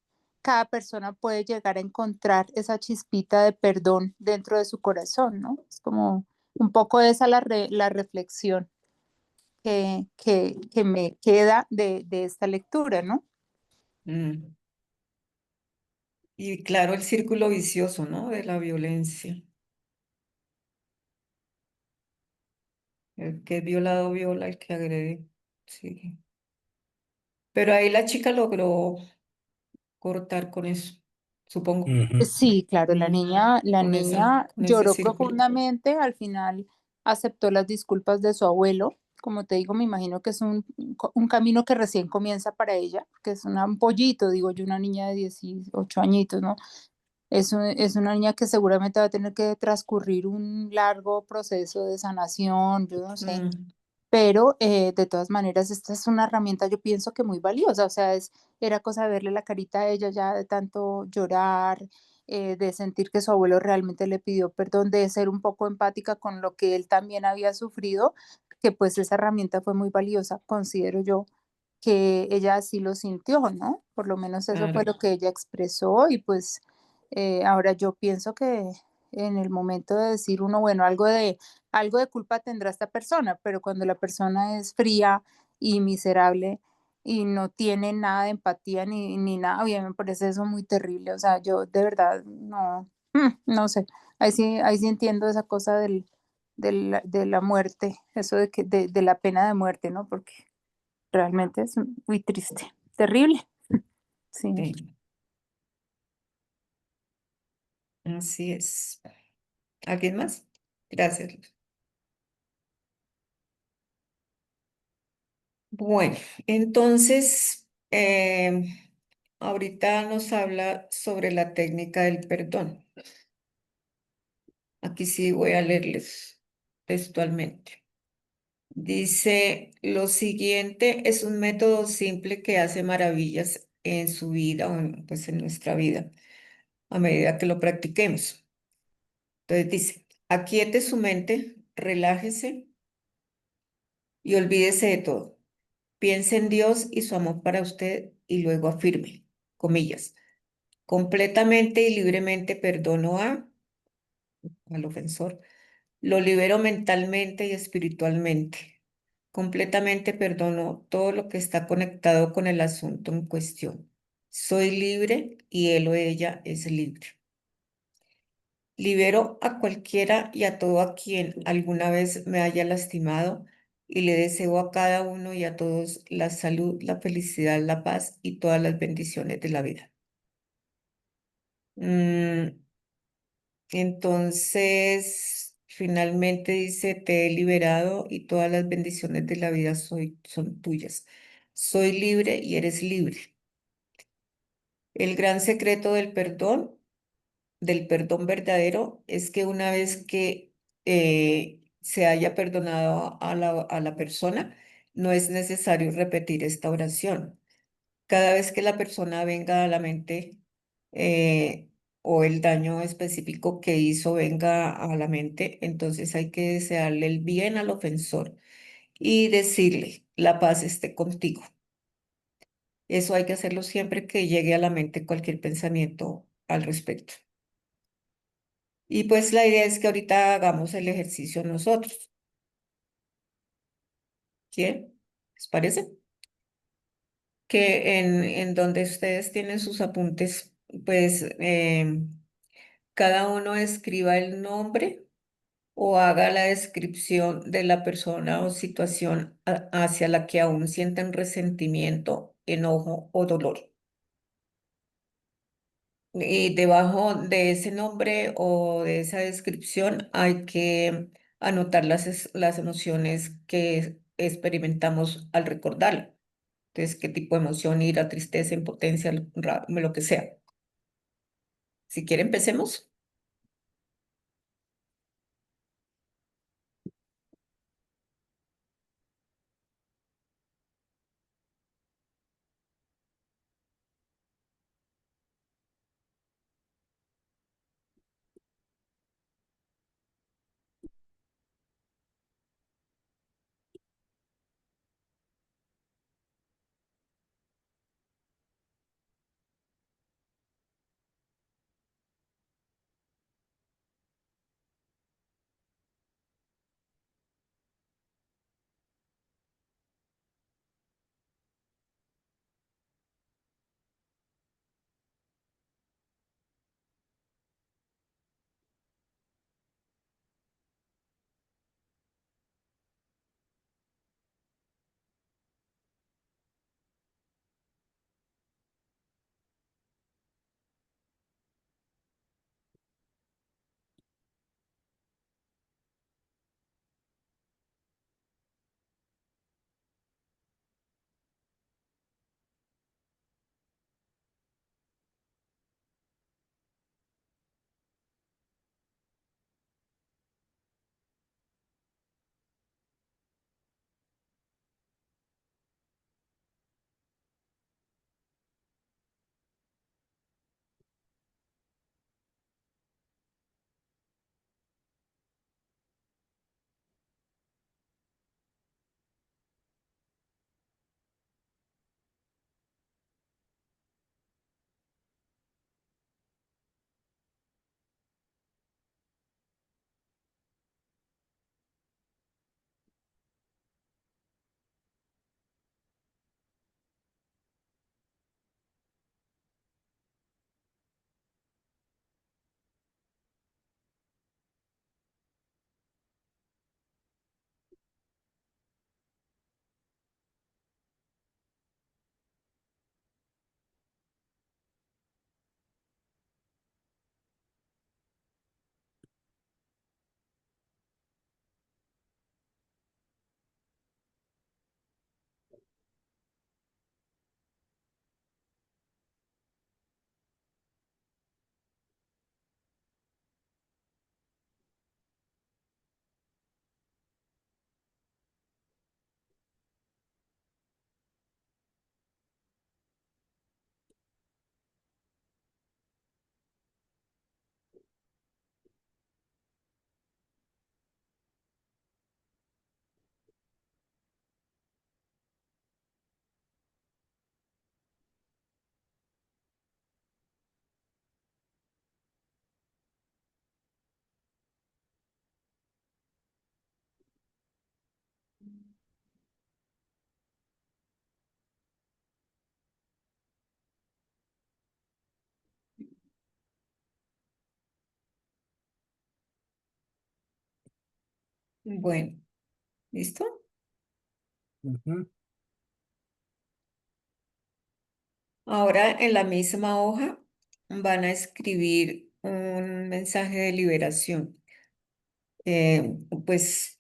cada persona puede llegar a encontrar esa chispita de perdón dentro de su corazón, ¿no? Es como un poco esa la reflexión que me queda de esta lectura, ¿no? Mm. Y claro, el círculo vicioso, ¿no? De la violencia. El que es violado viola, el que agrede. Sí. Pero ahí la chica logró cortar con eso, supongo. Ujú. Sí, claro, la Con niña con ese lloró círculo. profundamente, al final aceptó las disculpas de su abuelo. Como te digo, me imagino que es un camino que recién comienza para ella, que es un pollito, digo yo, una niña de 18 añitos, ¿no? Es una niña que seguramente va a tener que transcurrir un largo proceso de sanación, yo no sé, Mm, pero de todas maneras esta es una herramienta, yo pienso que muy valiosa, o sea, era cosa de verle la carita a ella ya de tanto llorar, de sentir que su abuelo realmente le pidió perdón, de ser un poco empática con lo que él también había sufrido, que pues esa herramienta fue muy valiosa, considero yo que ella así lo sintió, ¿no? Por lo menos eso fue claro. lo que ella expresó y pues ahora yo pienso que en el momento de decir uno, bueno, algo de culpa tendrá esta persona, pero cuando la persona es fría y miserable y no tiene nada de empatía ni nada, oye, me parece eso muy terrible. O sea, yo de verdad no, no sé. Ahí sí entiendo esa cosa de la muerte, eso de la pena de muerte, ¿no? Porque realmente es muy triste, terrible. Sí. Sí, así es. ¿Alguien más? Gracias, Luz. Bueno, entonces, ahorita nos habla sobre la técnica del perdón. Aquí sí voy a leerles textualmente. Dice, lo siguiente es un método simple que hace maravillas en su vida o pues en nuestra vida a medida que lo practiquemos. Entonces dice, aquiete su mente, relájese y olvídese de todo. Piense en Dios y su amor para usted y luego afirme, comillas, completamente y libremente perdono al ofensor, lo libero mentalmente y espiritualmente. Completamente perdono todo lo que está conectado con el asunto en cuestión. Soy libre y él o ella es libre. Libero a cualquiera y a todo a quien alguna vez me haya lastimado y le deseo a cada uno y a todos la salud, la felicidad, la paz y todas las bendiciones de la vida. Mm, entonces, finalmente dice, te he liberado y todas las bendiciones de la vida son tuyas. Soy libre y eres libre. El gran secreto del perdón verdadero, es que una vez que se haya perdonado a la persona, no es necesario repetir esta oración. Cada vez que la persona venga a la mente o el daño específico que hizo venga a la mente, entonces hay que desearle el bien al ofensor y decirle, la paz esté contigo. Eso hay que hacerlo siempre que llegue a la mente cualquier pensamiento al respecto. Y pues la idea es que ahorita hagamos el ejercicio nosotros. ¿Sí? ¿Les parece? Que en donde ustedes tienen sus apuntes, pues cada uno escriba el nombre o haga la descripción de la persona o situación hacia la que aún sienten resentimiento, enojo o dolor. Y debajo de ese nombre o de esa descripción hay que anotar las emociones que experimentamos al recordarlo. Entonces, qué tipo de emoción, ira, tristeza, impotencia, lo que sea. Si quiere, empecemos. Bueno, ¿listo? Ujú. Ahora en la misma hoja van a escribir un mensaje de liberación, pues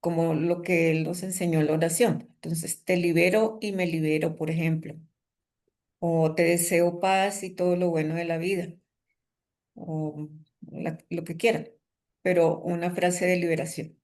como lo que él nos enseñó en la oración. Entonces, te libero y me libero, por ejemplo, o te deseo paz y todo lo bueno de la vida, o lo que quieran, pero una frase de liberación.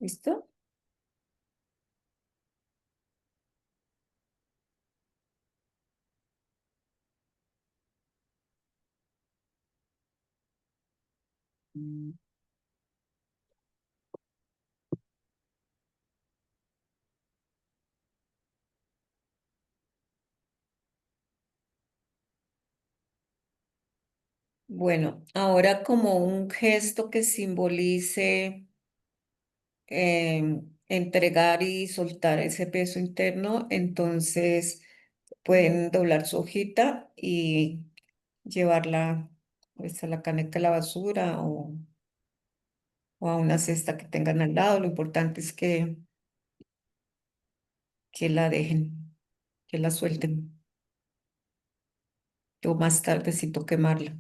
¿Listo? Bueno, ahora como un gesto que simbolice entregar y soltar ese peso interno, entonces pueden doblar su hojita y llevarla pues, a la caneca de la basura o a una cesta que tengan al lado. Lo importante es que la dejen, que la suelten o más tardecito quemarla.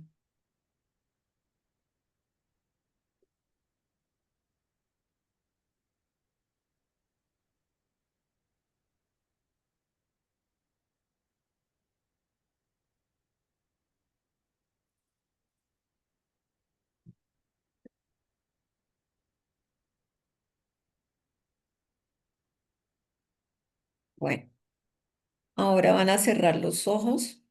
Bueno, ahora van a cerrar los ojos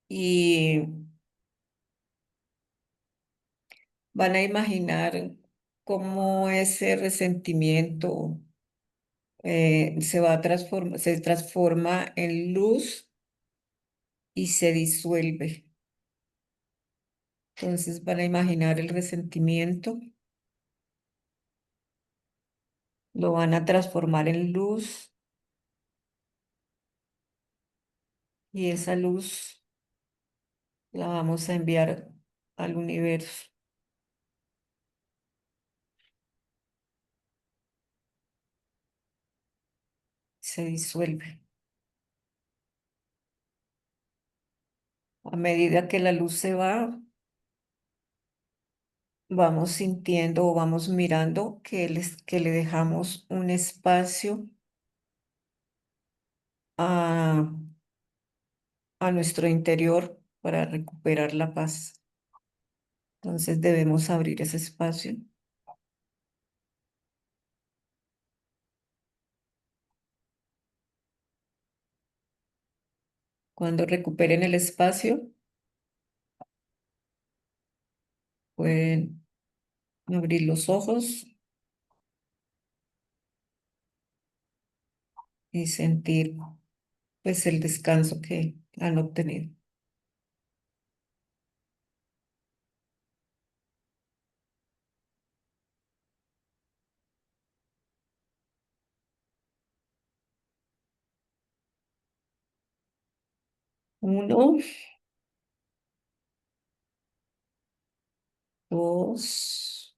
y van a imaginar cómo ese resentimiento se transforma en luz y se disuelve. Entonces van a imaginar el resentimiento, lo van a transformar en luz y esa luz la vamos a enviar al universo. Se disuelve. A medida que la luz se va, vamos sintiendo o vamos mirando que le dejamos un espacio a, a nuestro interior para recuperar la paz. Entonces debemos abrir ese espacio. Cuando recuperen el espacio, pueden abrir los ojos y sentir pues el descanso que han obtenido. Uno, dos,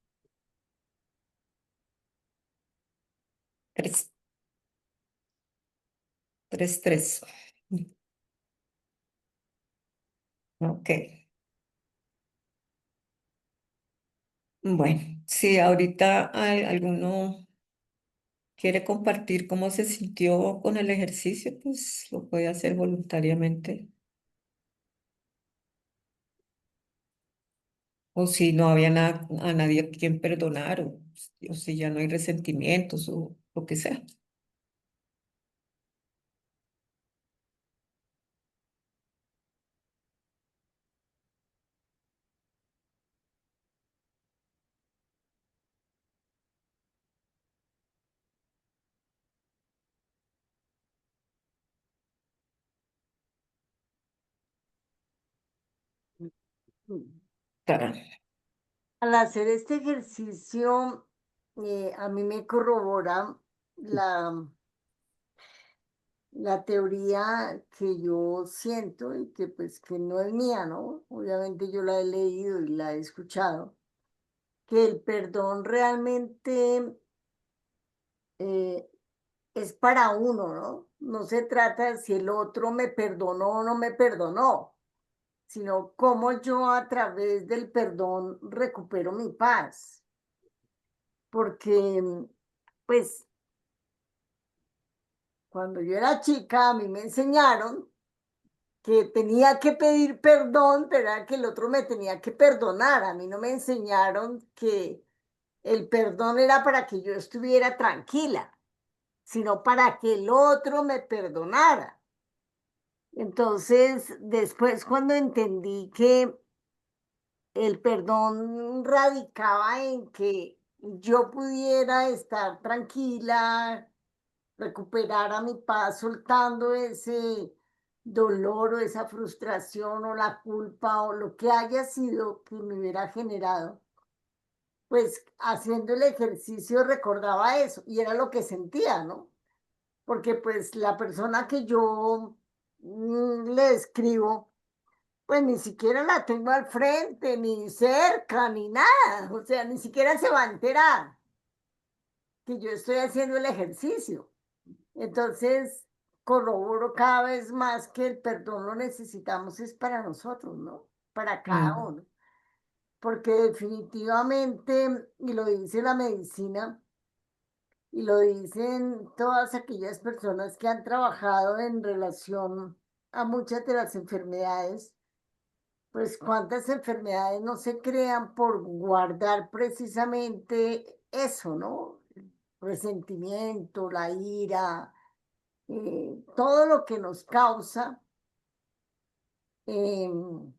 tres, tres. Ok. Bueno, si ahorita alguno quiere compartir cómo se sintió con el ejercicio, pues lo puede hacer voluntariamente. O si no había a nadie a quien perdonar, o si ya no hay resentimientos o lo que sea. Claro. Al hacer este ejercicio, a mí me corrobora la, la teoría que yo siento y que pues que no es mía, ¿no? Obviamente yo la he leído y la he escuchado, que el perdón realmente eh, es para uno, ¿no? No se trata de si el otro me perdonó o no me perdonó, sino cómo yo a través del perdón recupero mi paz. Porque, pues, cuando yo era chica, a mí me enseñaron que tenía que pedir perdón, pero era que el otro me tenía que perdonar. A mí no me enseñaron que el perdón era para que yo estuviera tranquila, sino para que el otro me perdonara. Entonces, después cuando entendí que el perdón radicaba en que yo pudiera estar tranquila, recuperar a mi paz soltando ese dolor o esa frustración o la culpa o lo que haya sido que me hubiera generado, pues haciendo el ejercicio recordaba eso y era lo que sentía, ¿no? Porque pues la persona que yo le escribo, pues ni siquiera la tengo al frente, ni cerca, ni nada, o sea, ni siquiera se va a enterar que yo estoy haciendo el ejercicio. Entonces, corroboro cada vez más que el perdón lo necesitamos es para nosotros, ¿no? Para cada Mm. uno. Porque definitivamente, y lo dice la medicina, y lo dicen todas aquellas personas que han trabajado en relación a muchas de las enfermedades, pues cuántas enfermedades no se crean por guardar precisamente eso, ¿no? Resentimiento, la ira, todo lo que nos causa em,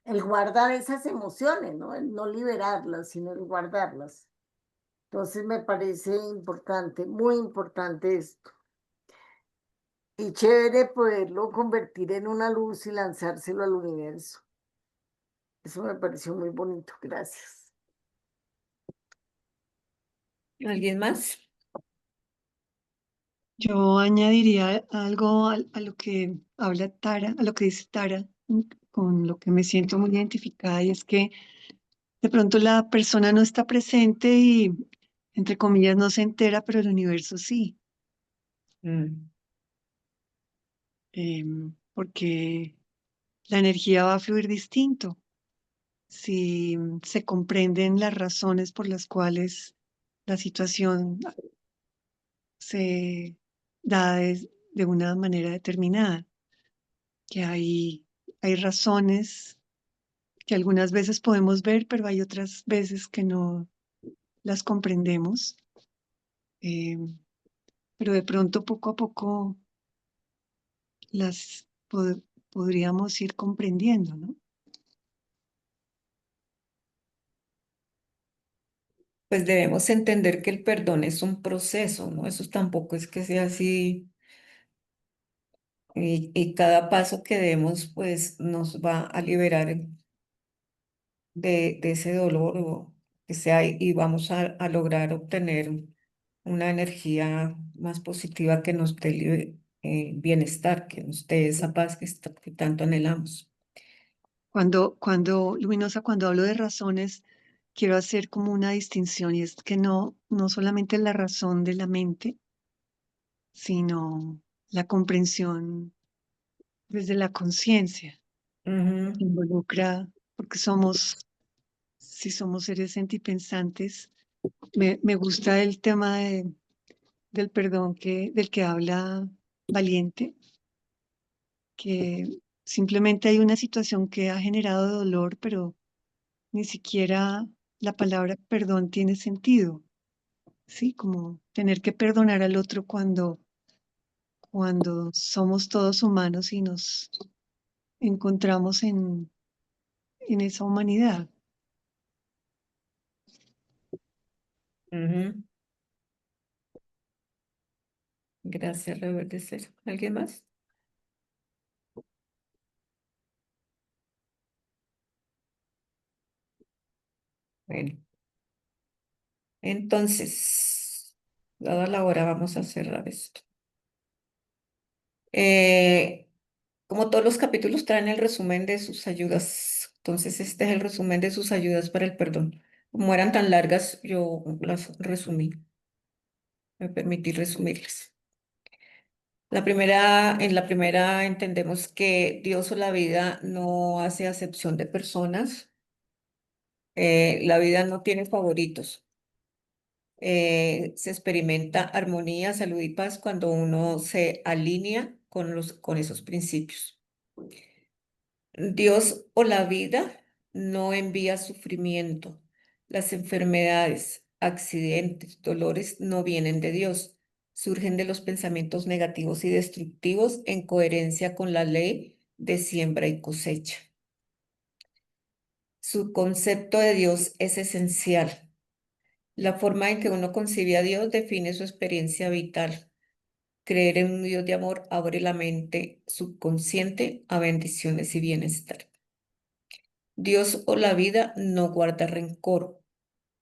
el guardar esas emociones, ¿no? El no liberarlas, sino el guardarlas. Entonces me parece importante, muy importante esto. Y chévere poderlo convertir en una luz y lanzárselo al universo. Eso me pareció muy bonito. Gracias. ¿Alguien más? Yo añadiría algo a lo que habla Tara, a lo que dice Tara, con lo que me siento muy identificada, y es que de pronto la persona no está presente y, entre comillas, no se entera, pero el universo sí, Mm. porque la energía va a fluir distinto si se comprenden las razones por las cuales la situación se da de una manera determinada, que hay razones que algunas veces podemos ver, pero hay otras veces que no las comprendemos. eh, pero de pronto poco a poco las podríamos ir comprendiendo, ¿no? Pues debemos entender que el perdón es un proceso, ¿no? Eso tampoco es que sea así. Y cada paso que demos, pues nos va a liberar de ese dolor o que sea, y vamos a lograr obtener una energía más positiva que nos dé bienestar, que nos dé esa paz que tanto anhelamos. Luminosa, cuando hablo de razones, quiero hacer como una distinción, y es que no solamente la razón de la mente, sino la comprensión desde la conciencia. Ujú. Involucra, porque si somos seres sentipensantes, me gusta el tema del perdón del que habla Valiente, que simplemente hay una situación que ha generado dolor, pero ni siquiera la palabra perdón tiene sentido, ¿sí? Como tener que perdonar al otro cuando somos todos humanos y nos encontramos en esa humanidad. Ujú. Gracias, reverdecer. ¿Alguien más? Bueno, entonces, dada la hora, vamos a cerrar esto. Eh, Como todos los capítulos traen el resumen de sus ayudas, entonces este es el resumen de sus ayudas para el perdón. Como eran tan largas, yo las resumí, me permití resumirlas. En la primera entendemos que Dios o la vida no hace acepción de personas. La vida no tiene favoritos. Se experimenta armonía, salud y paz cuando uno se alinea con esos principios. Dios o la vida no envía sufrimiento. Las enfermedades, accidentes, dolores no vienen de Dios. Surgen de los pensamientos negativos y destructivos en coherencia con la ley de siembra y cosecha. Su concepto de Dios es esencial. La forma en que uno concibe a Dios define su experiencia vital. Creer en un Dios de amor abre la mente subconsciente a bendiciones y bienestar. Dios o la vida no guarda rencor.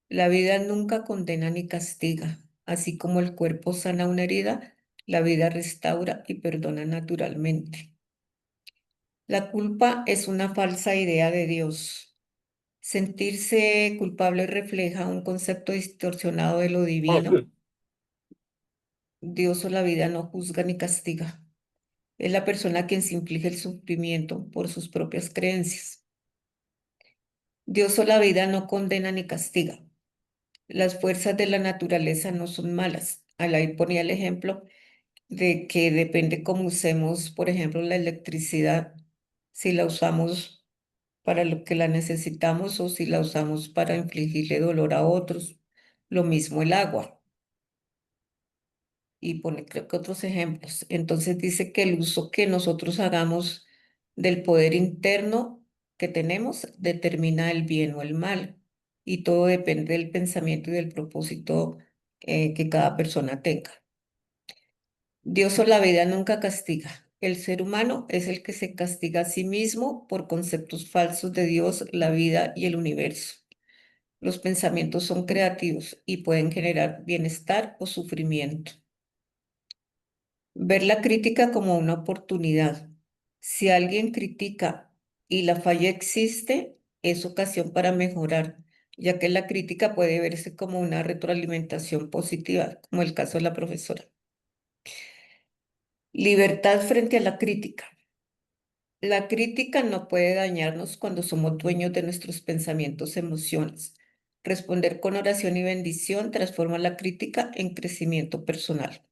La vida nunca condena ni castiga. Así como el cuerpo sana una herida, la vida restaura y perdona naturalmente. La culpa es una falsa idea de Dios. Sentirse culpable refleja un concepto distorsionado de lo divino. Dios o la vida no juzga ni castiga. Es la persona quien se inflige el sufrimiento por sus propias creencias. Dios o la vida no condena ni castiga. Las fuerzas de la naturaleza no son malas. Ahí ponía el ejemplo de que depende cómo usemos, por ejemplo, la electricidad, si la usamos para lo que la necesitamos o si la usamos para infligirle dolor a otros. Lo mismo el agua. Y pone creo que otros ejemplos. Entonces dice que el uso que nosotros hagamos del poder interno que tenemos determina el bien o el mal. Y todo depende del pensamiento y del propósito que cada persona tenga. Dios o la vida nunca castiga. El ser humano es el que se castiga a sí mismo por conceptos falsos de Dios, la vida y el universo. Los pensamientos son creativos y pueden generar bienestar o sufrimiento. Ver la crítica como una oportunidad. Si alguien critica y la falla existe, es ocasión para mejorar, ya que la crítica puede verse como una retroalimentación positiva, como el caso de la profesora. Libertad frente a la crítica. La crítica no puede dañarnos cuando somos dueños de nuestros pensamientos, emociones. Responder con oración y bendición transforma la crítica en crecimiento personal.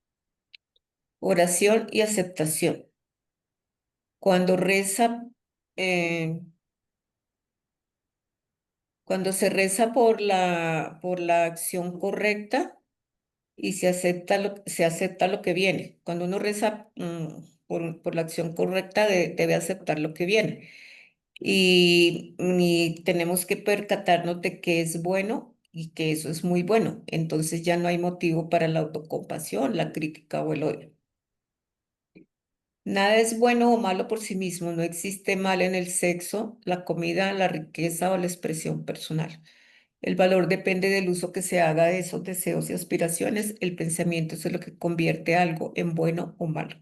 Oración y aceptación. Cuando eh, cuando se reza por la acción correcta y se acepta lo que viene. Cuando uno reza por la acción correcta, debe aceptar lo que viene. Y tenemos que percatarnos de que es bueno y que eso es muy bueno. Entonces ya no hay motivo para la autocompasión, la crítica o el odio. Nada es bueno o malo por sí mismo, no existe mal en el sexo, la comida, la riqueza o la expresión personal. El valor depende del uso que se haga de esos deseos y aspiraciones. El pensamiento es lo que convierte algo en bueno o malo.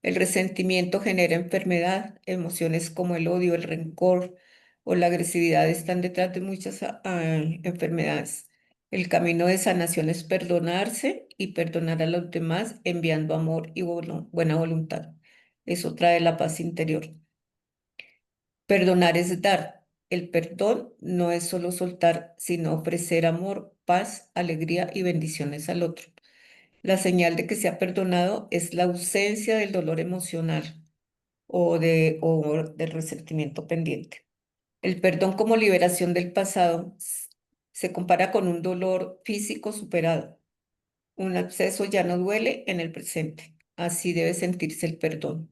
El resentimiento genera enfermedad, emociones como el odio, el rencor o la agresividad están detrás de muchas enfermedades. El camino de sanación es perdonarse y perdonar a los demás enviando amor y buena voluntad. Eso trae la paz interior. Perdonar es dar. El perdón no es solo soltar, sino ofrecer amor, paz, alegría y bendiciones al otro. La señal de que se ha perdonado es la ausencia del dolor emocional o del resentimiento pendiente. El perdón como liberación del pasado se compara con un dolor físico superado. Un absceso ya no duele en el presente. Así debe sentirse el perdón.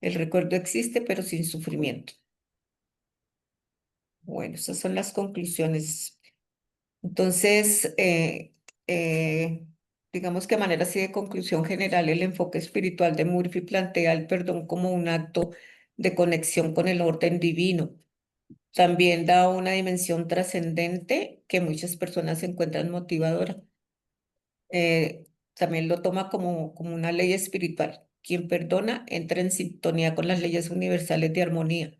El recuerdo existe, pero sin sufrimiento. Bueno, esas son las conclusiones. Entonces, digamos que a manera así de conclusión general, el enfoque espiritual de Murphy plantea el perdón como un acto de conexión con el orden divino. También da una dimensión trascendente que muchas personas encuentran motivadora. También lo toma como una ley espiritual. Quien perdona entra en sintonía con las leyes universales de armonía,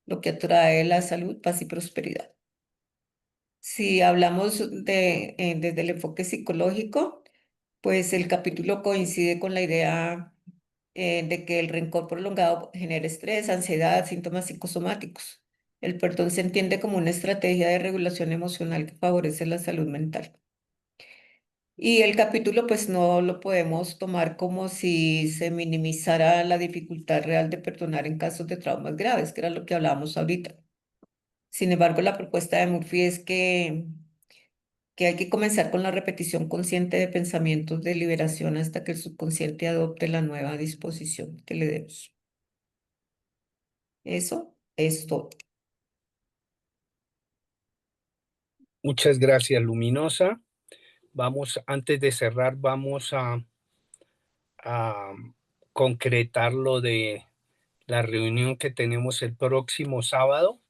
lo que atrae la salud, paz y prosperidad. Si hablamos desde el enfoque psicológico, pues el capítulo coincide con la idea de que el rencor prolongado genera estrés, ansiedad, síntomas psicosomáticos. El perdón se entiende como una estrategia de regulación emocional que favorece la salud mental. Y el capítulo pues no lo podemos tomar como si se minimizara la dificultad real de perdonar en casos de traumas graves, que era lo que hablábamos ahorita. Sin embargo, la propuesta de Murphy es que hay que comenzar con la repetición consciente de pensamientos de liberación hasta que el subconsciente adopte la nueva disposición que le demos. Eso es todo. Muchas gracias, Luminosa. Vamos, antes de cerrar, vamos a concretar lo de la reunión que tenemos el próximo sábado.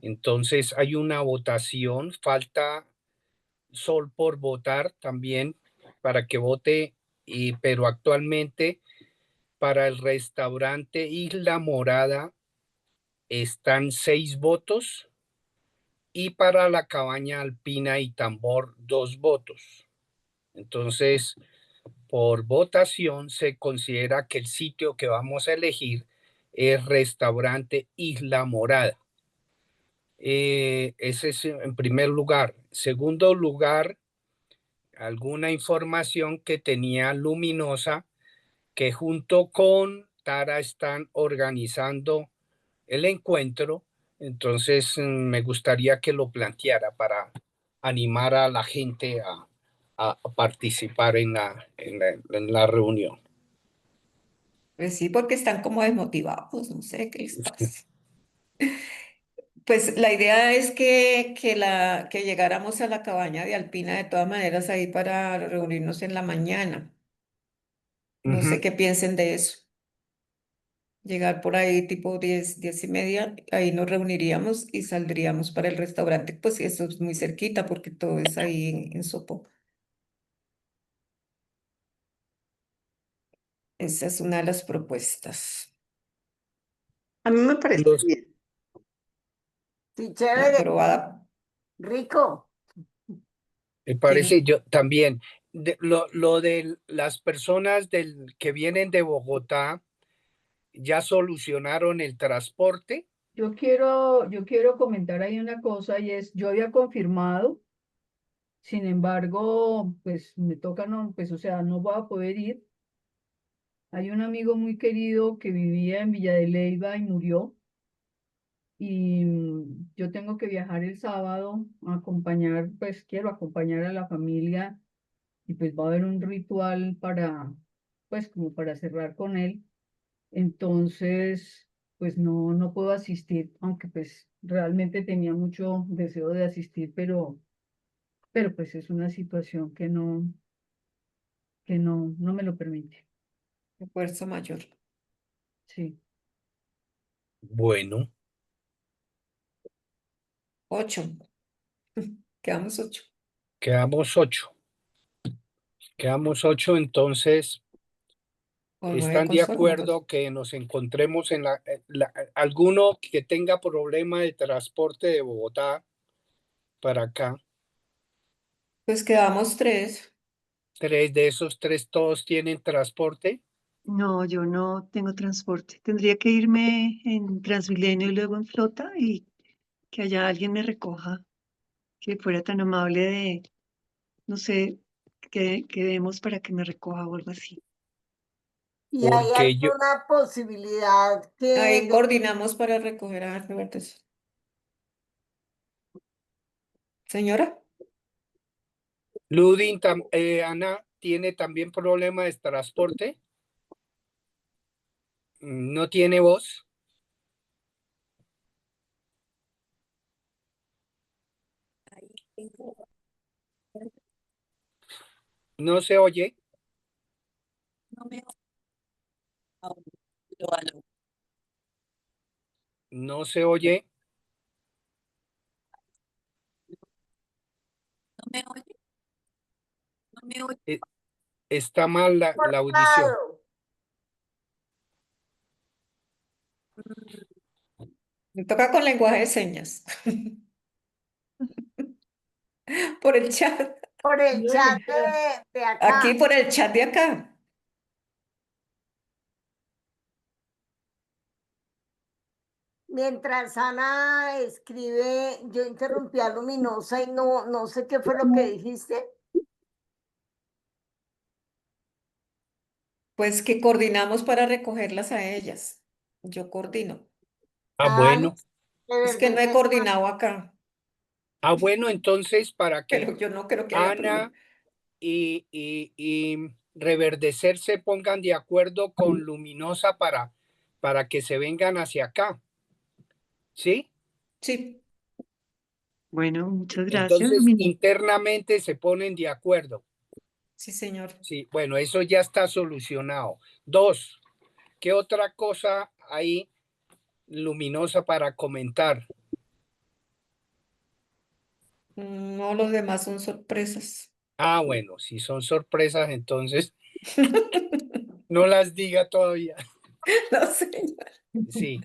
Entonces hay una votación, falta Sol por votar también para que vote, pero actualmente para el restaurante Isla Morada están 6 votos y para la cabaña alpina y tambor 2 votos. Entonces, por votación se considera que el sitio que vamos a elegir es restaurante Isla Morada. Ese es en primer lugar. Segundo lugar, alguna información que tenía Luminosa, que junto con Tara están organizando el encuentro. Entonces me gustaría que lo planteara para animar a la gente a participar en la reunión. Pues sí, porque están como desmotivados, no sé qué les pasa. Pues la idea es que llegáramos a la cabaña de Alpina de todas maneras ahí para reunirnos en la mañana. No sé qué piensen de eso. Llegar por ahí tipo 10:30, ahí nos reuniríamos y saldríamos para el restaurante, pues sí, eso es muy cerquita porque todo es ahí en Sopó. Esa es una de las propuestas. A mí me parece bien. Sí, chévere, Aprobada. rico. Me parece ¿Quién? yo también. Lo de las personas que vienen de Bogotá, ¿ya solucionaron el transporte? Yo quiero comentar ahí una cosa y es, yo había confirmado, sin embargo, pues me toca, no, pues o sea, no voy a poder ir. Hay un amigo muy querido que vivía en Villa de Leyva y murió. Y yo tengo que viajar el sábado a acompañar, pues quiero acompañar a la familia y pues va a haber un ritual para, pues como para cerrar con él. Entonces, pues no puedo asistir, aunque pues realmente tenía mucho deseo de asistir, pero pues es una situación que no me lo permite. De fuerza mayor. Sí. Bueno, 8. Quedamos 8. quedamos 8. Quedamos 8, entonces, O 9 ¿están con de Sol, no pasa. acuerdo que nos encontremos alguno que tenga problema de transporte de Bogotá para acá? Pues quedamos 3. 3 de esos 3 todos tienen transporte. No, yo no tengo transporte. Tendría que irme en Transmilenio y luego en flota y que haya alguien me recoja, que fuera tan amable de, no sé, que demos para que me recoja o algo así. ¿Y hay Porque yo, alguna posibilidad Ahí coordinamos para recoger a Roberto. Señora, Ludin, Ana, ¿tiene también problema de transporte? ¿No tiene voz? ¿No se oye? ¿No se oye? Eh, Está mal la audición. cortado? me toca con lenguaje de señas. Por el chat. Por el No, chat de Aquí acá. por el chat de acá. Mientras Ana escribe, yo interrumpí a Luminosa y no sé qué fue lo que dijiste. Pues que coordinamos para recogerlas a ellas. Yo coordino. Bueno. Es que no he coordinado acá, Bueno, entonces para que pero yo no creo que haya problema. Ana y Reverdecer se pongan de acuerdo con Luminosa para que se vengan hacia acá. ¿Sí? Sí, Bueno, muchas gracias. Entonces, internamente se ponen de acuerdo. sí, señor. Sí, bueno, eso ya está solucionado. 2, ¿qué otra cosa hay Luminosa para comentar? No, los demás son sorpresas. Bueno, si son sorpresas, entonces no las diga todavía. No, señor. Sí,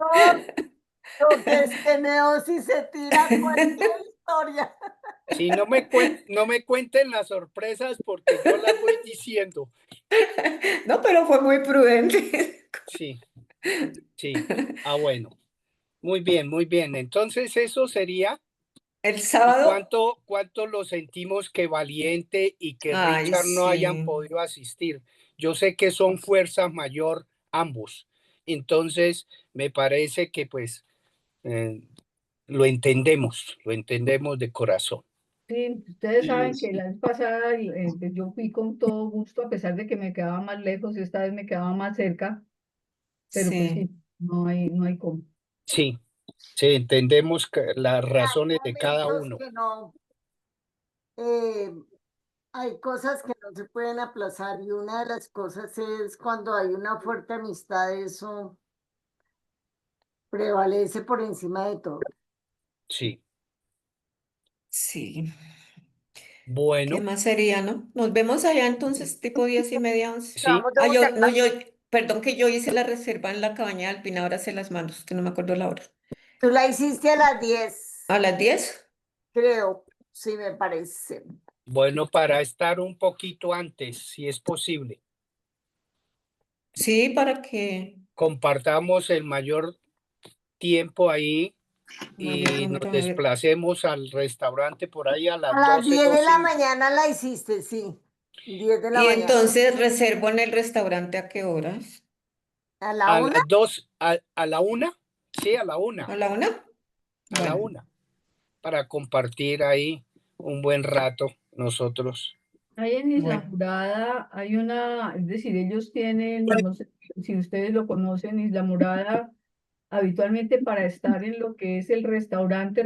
Porque es que Neo si se tira cualquier historia. sí, no me cuenten las sorpresas porque yo las voy diciendo. No, pero fue muy prudente. Sí, sí. Bueno. Muy bien, muy bien. Entonces eso sería. El ¿Y sábado, cuánto lo sentimos que Valiente y que ay, Richard no hayan sí. podido asistir? Yo sé que son fuerza mayor ambos. Entonces, me parece que pues lo entendemos de corazón. Sí, ustedes saben Sí. que la vez pasada pues yo fui con todo gusto, a pesar de que me quedaba más lejos y esta vez me quedaba más cerca, pero pues Sí. sí, no hay cómo. Sí, sí, entendemos las Hay razones de cada momentos uno. que no, eh, hay cosas que no se pueden aplazar y una de las cosas es cuando hay una fuerte amistad, eso prevalece por encima de todo. Sí, Sí. ¿Qué bueno, más sería, no? Nos vemos allá entonces, tipo 10:30, 11. sí, Vamos a Yo, no, Boyacá. perdón que yo hice la reserva en la cabaña de Alpina, ahora se las mando, es que no me acuerdo la hora. Tú la hiciste a las 10, ¿A las 10? creo, sí me parece. bueno, para estar un poquito antes, si es posible. Sí, para que Compartamos el mayor tiempo ahí mayor y nos número de... desplacemos al restaurante por ahí a las A las 10 de 12 la mañana la hiciste, sí. 10 de la Y mañana. entonces reservo en el restaurante ¿a qué horas? ¿A la a 1? las 2, a la 1, sí, a la 1, ¿A la 1? a la Bueno, 1, para compartir ahí un buen rato nosotros. Ahí en Isla bueno. Morada hay es decir, ellos tienen, no sé si ustedes lo conocen, Isla Morada, habitualmente para estar en lo que es el restaurante,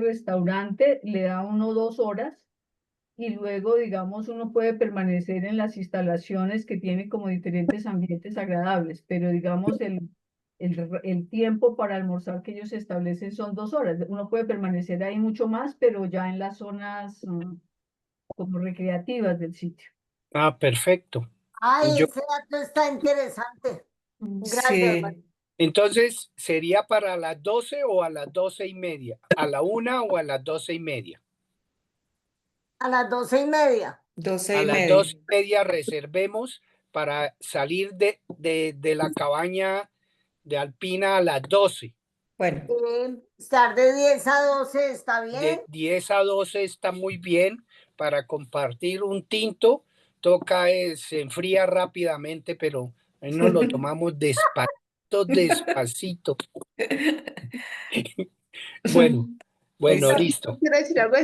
le da 1 o 2 horas y luego, digamos, uno puede permanecer en las instalaciones que tienen como diferentes ambientes agradables, pero digamos, el tiempo para almorzar que ellos establecen son 2 horas. Uno puede permanecer ahí mucho más, pero ya en las zonas como recreativas del sitio. Perfecto. Ay, Yo, ese dato está interesante. Gracias, María. Sí, entonces, ¿sería para las 12 o a las 12:30? ¿A la 1 o a las 12:30? A las 12:30. 12 A y las media. 12:30 reservemos para salir de la cabaña de Alpina a las 12. Bueno, Estar de 10 a 12 está bien. De 10 a 12 está muy bien para compartir un tinto. Toca, se enfría rápidamente, pero ahí nos lo tomamos despacito, despacito. Bueno, pues bueno, sí. listo. Quiero decir algo,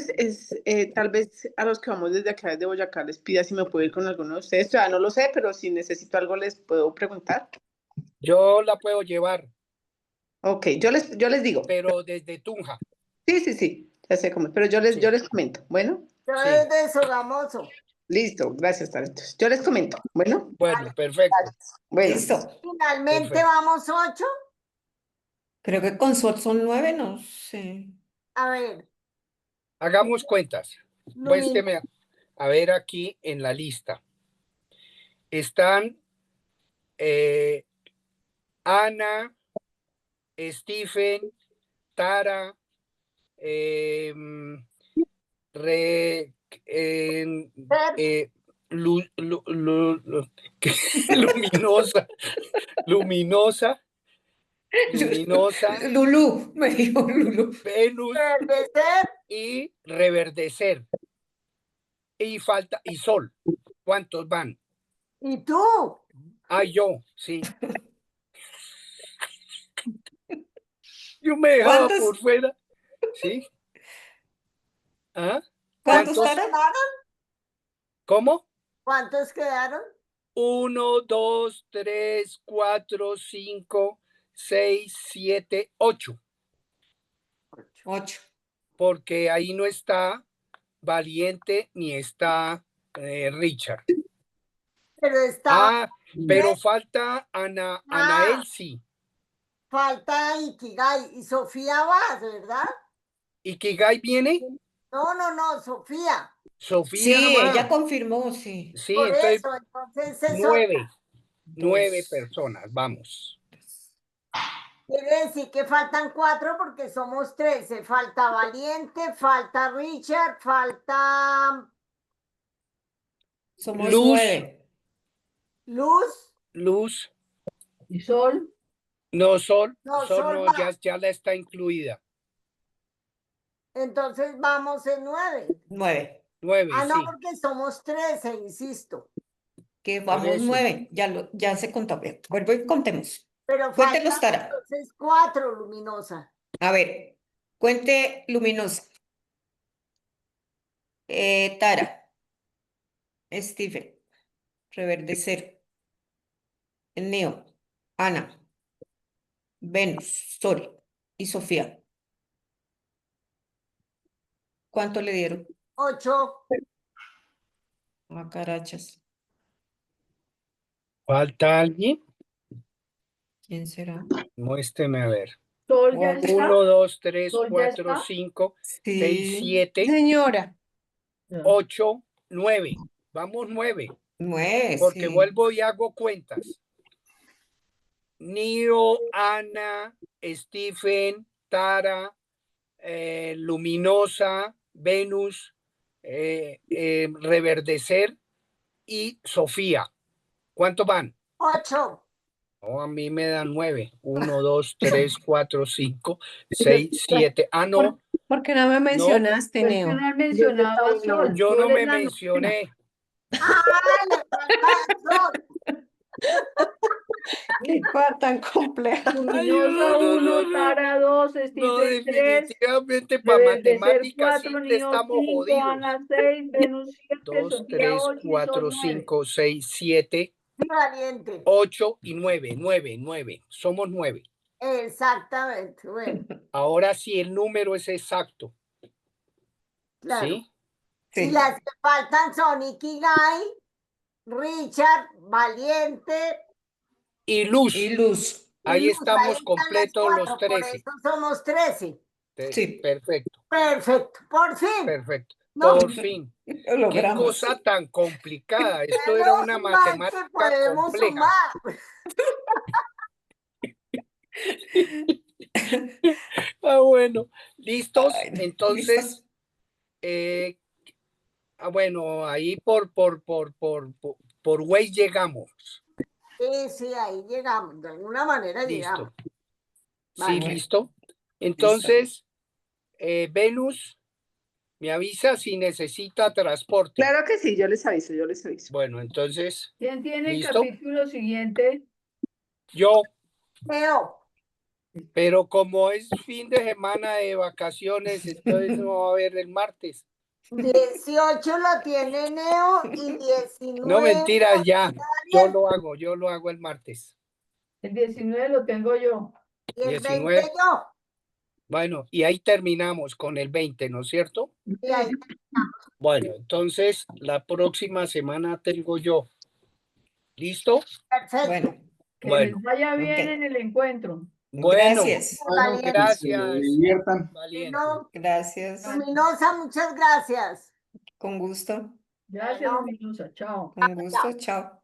tal vez a los que vamos desde acá, desde Boyacá, les pida si me puedo ir con alguno de ustedes. Todavía no lo sé, pero si necesito algo les puedo preguntar. Yo la puedo llevar, Ok, yo les digo. pero desde Tunja. Sí, ya sé cómo, pero yo Sí, les comento. Bueno, Yo sí. desde Sogamoso. listo, gracias, Talentos. Yo les comento. Bueno, Bueno, perfecto, bueno. Listo. Finalmente perfecto. vamos 8. Creo que con Sol son 9, no sé. A ver, Hagamos cuentas. Lumin, Muéstreme a ver aquí en la lista. Están Ana, Stephen, Tara, re, luminosa, luminosa, luminosa, Lulú, me dijo Lulú. Venus Reverdecer y reverdecer. Y falta, y sol. ¿Cuántos van? y tú. Ah, yo, sí. Yo me dejaba ¿Cuántos? por fuera. ¿Sí? ¿Ah? ¿Cuántos, ¿Cuántos? Tara? ¿Cómo? ¿Cuántos quedaron? 1, 2, 3, 4, 5, 6, 7, 8. 8. Porque ahí no está Valiente ni está Richard. Pero está, Ah, pero falta Ana Elsie. falta Ikigai y Sofía vas, ¿verdad? ¿Ikigai viene? No, Sofía. Sofía Sí, va. ella confirmó, sí. Sí, Por entonces eso, entonces es 9 Dos. personas, vamos. quiere decir que faltan 4 porque somos 13. Falta Valiente, falta Richard, falta Somos Luz, 9. Luz. ¿Y Sol? no, Sol No, no, va. ya la está incluida. Entonces vamos en 9. 9. 9, Ah, no, sí. porque somos 13, insisto. Que Por vamos eso. 9. Ya se contó. Vuelvo y contemos. Pero Cuéntenos, faltan Tara. entonces 4, Luminosa. A ver, cuente Luminosa. Tara, Stephen, Reverdecer, Neo, Ana, Venus, Sol y Sofía. ¿Cuánto le dieron? 8. A carachas. ¿Falta alguien? ¿Quién será? Muéstreme a ver. ¿Sol ya Ocho. está? 1, 2, 3, ¿Sol ya 4, está? 5, 6, Sí, 7, Señora, Ya. 8, 9. Vamos 9. 9, Porque sí. vuelvo y hago cuentas. Neo, Ana, Stephen, Tara, Luminosa, Venus, Reverdecer y Sofía. ¿Cuántos van? 8. No, a mí me dan 9. 1, 2, 3, 4, 5, 6, 7. Ah, no. ¿por qué no me mencionaste, Pero es que Neo? no han mencionado a Sol. Yo Sol no es me la novena. mencioné. ¡Ah, le falta Sol! Qué cosa tan compleja. Luminosa 1, Tara 2, No, Stephen 3, definitivamente para Reverdecer matemáticas 4, simple Neo estamos 5, jodidos. Ana 6, Venus 7, 2, Sofía 3, 8 y 4, Sol 9. 5, 6, 7, Sí, Valiente. 8 y 9. 9. Somos 9. Exactamente. Bueno, Ahora sí, el número es exacto. claro. ¿Sí? Y Sí. las que faltan son Ikigai, Richard, Valiente Y Luz. Y Luz. y Ahí Luz. estamos Ahí están completos las los 4, por 13. eso somos 13. Sí. Perfecto, Perfecto, por fin. perfecto. No, Por fin. Lo Qué logramos. cosa tan complicada. Esto era una menos mal que matemática podemos compleja. sumar. Ah, bueno. ¿Listos? Ay, no. Entonces, ¿Listos? bueno, ahí por Waze llegamos. Sí, ahí llegamos. De alguna manera llegamos. Listo. Vale. Sí, listo. Entonces, Venus, me avisa si necesita transporte. Claro que sí, yo les aviso. Bueno, entonces, ¿Quién tiene el ¿listo? capítulo siguiente? Yo, Leo, pero como es fin de semana de vacaciones, entonces no va a haber el martes. 18 lo tiene Neo y 19. No, mentiras, ya. Yo lo hago el martes. El 19 lo tengo yo. Y el 19. 20 yo. Bueno, y ahí terminamos con el 20, ¿no es cierto? Y ahí Bueno, entonces la próxima semana tengo yo. ¿Listo? perfecto. Bueno, Que Bueno. les vaya bien ok. en el encuentro. Bueno, Gracias. Valiente. gracias. diviertan. Valiente. No, Gracias. Luminosa, muchas gracias. Con gusto. Gracias, Bueno. Luminosa. Chao. Con gusto. Chao.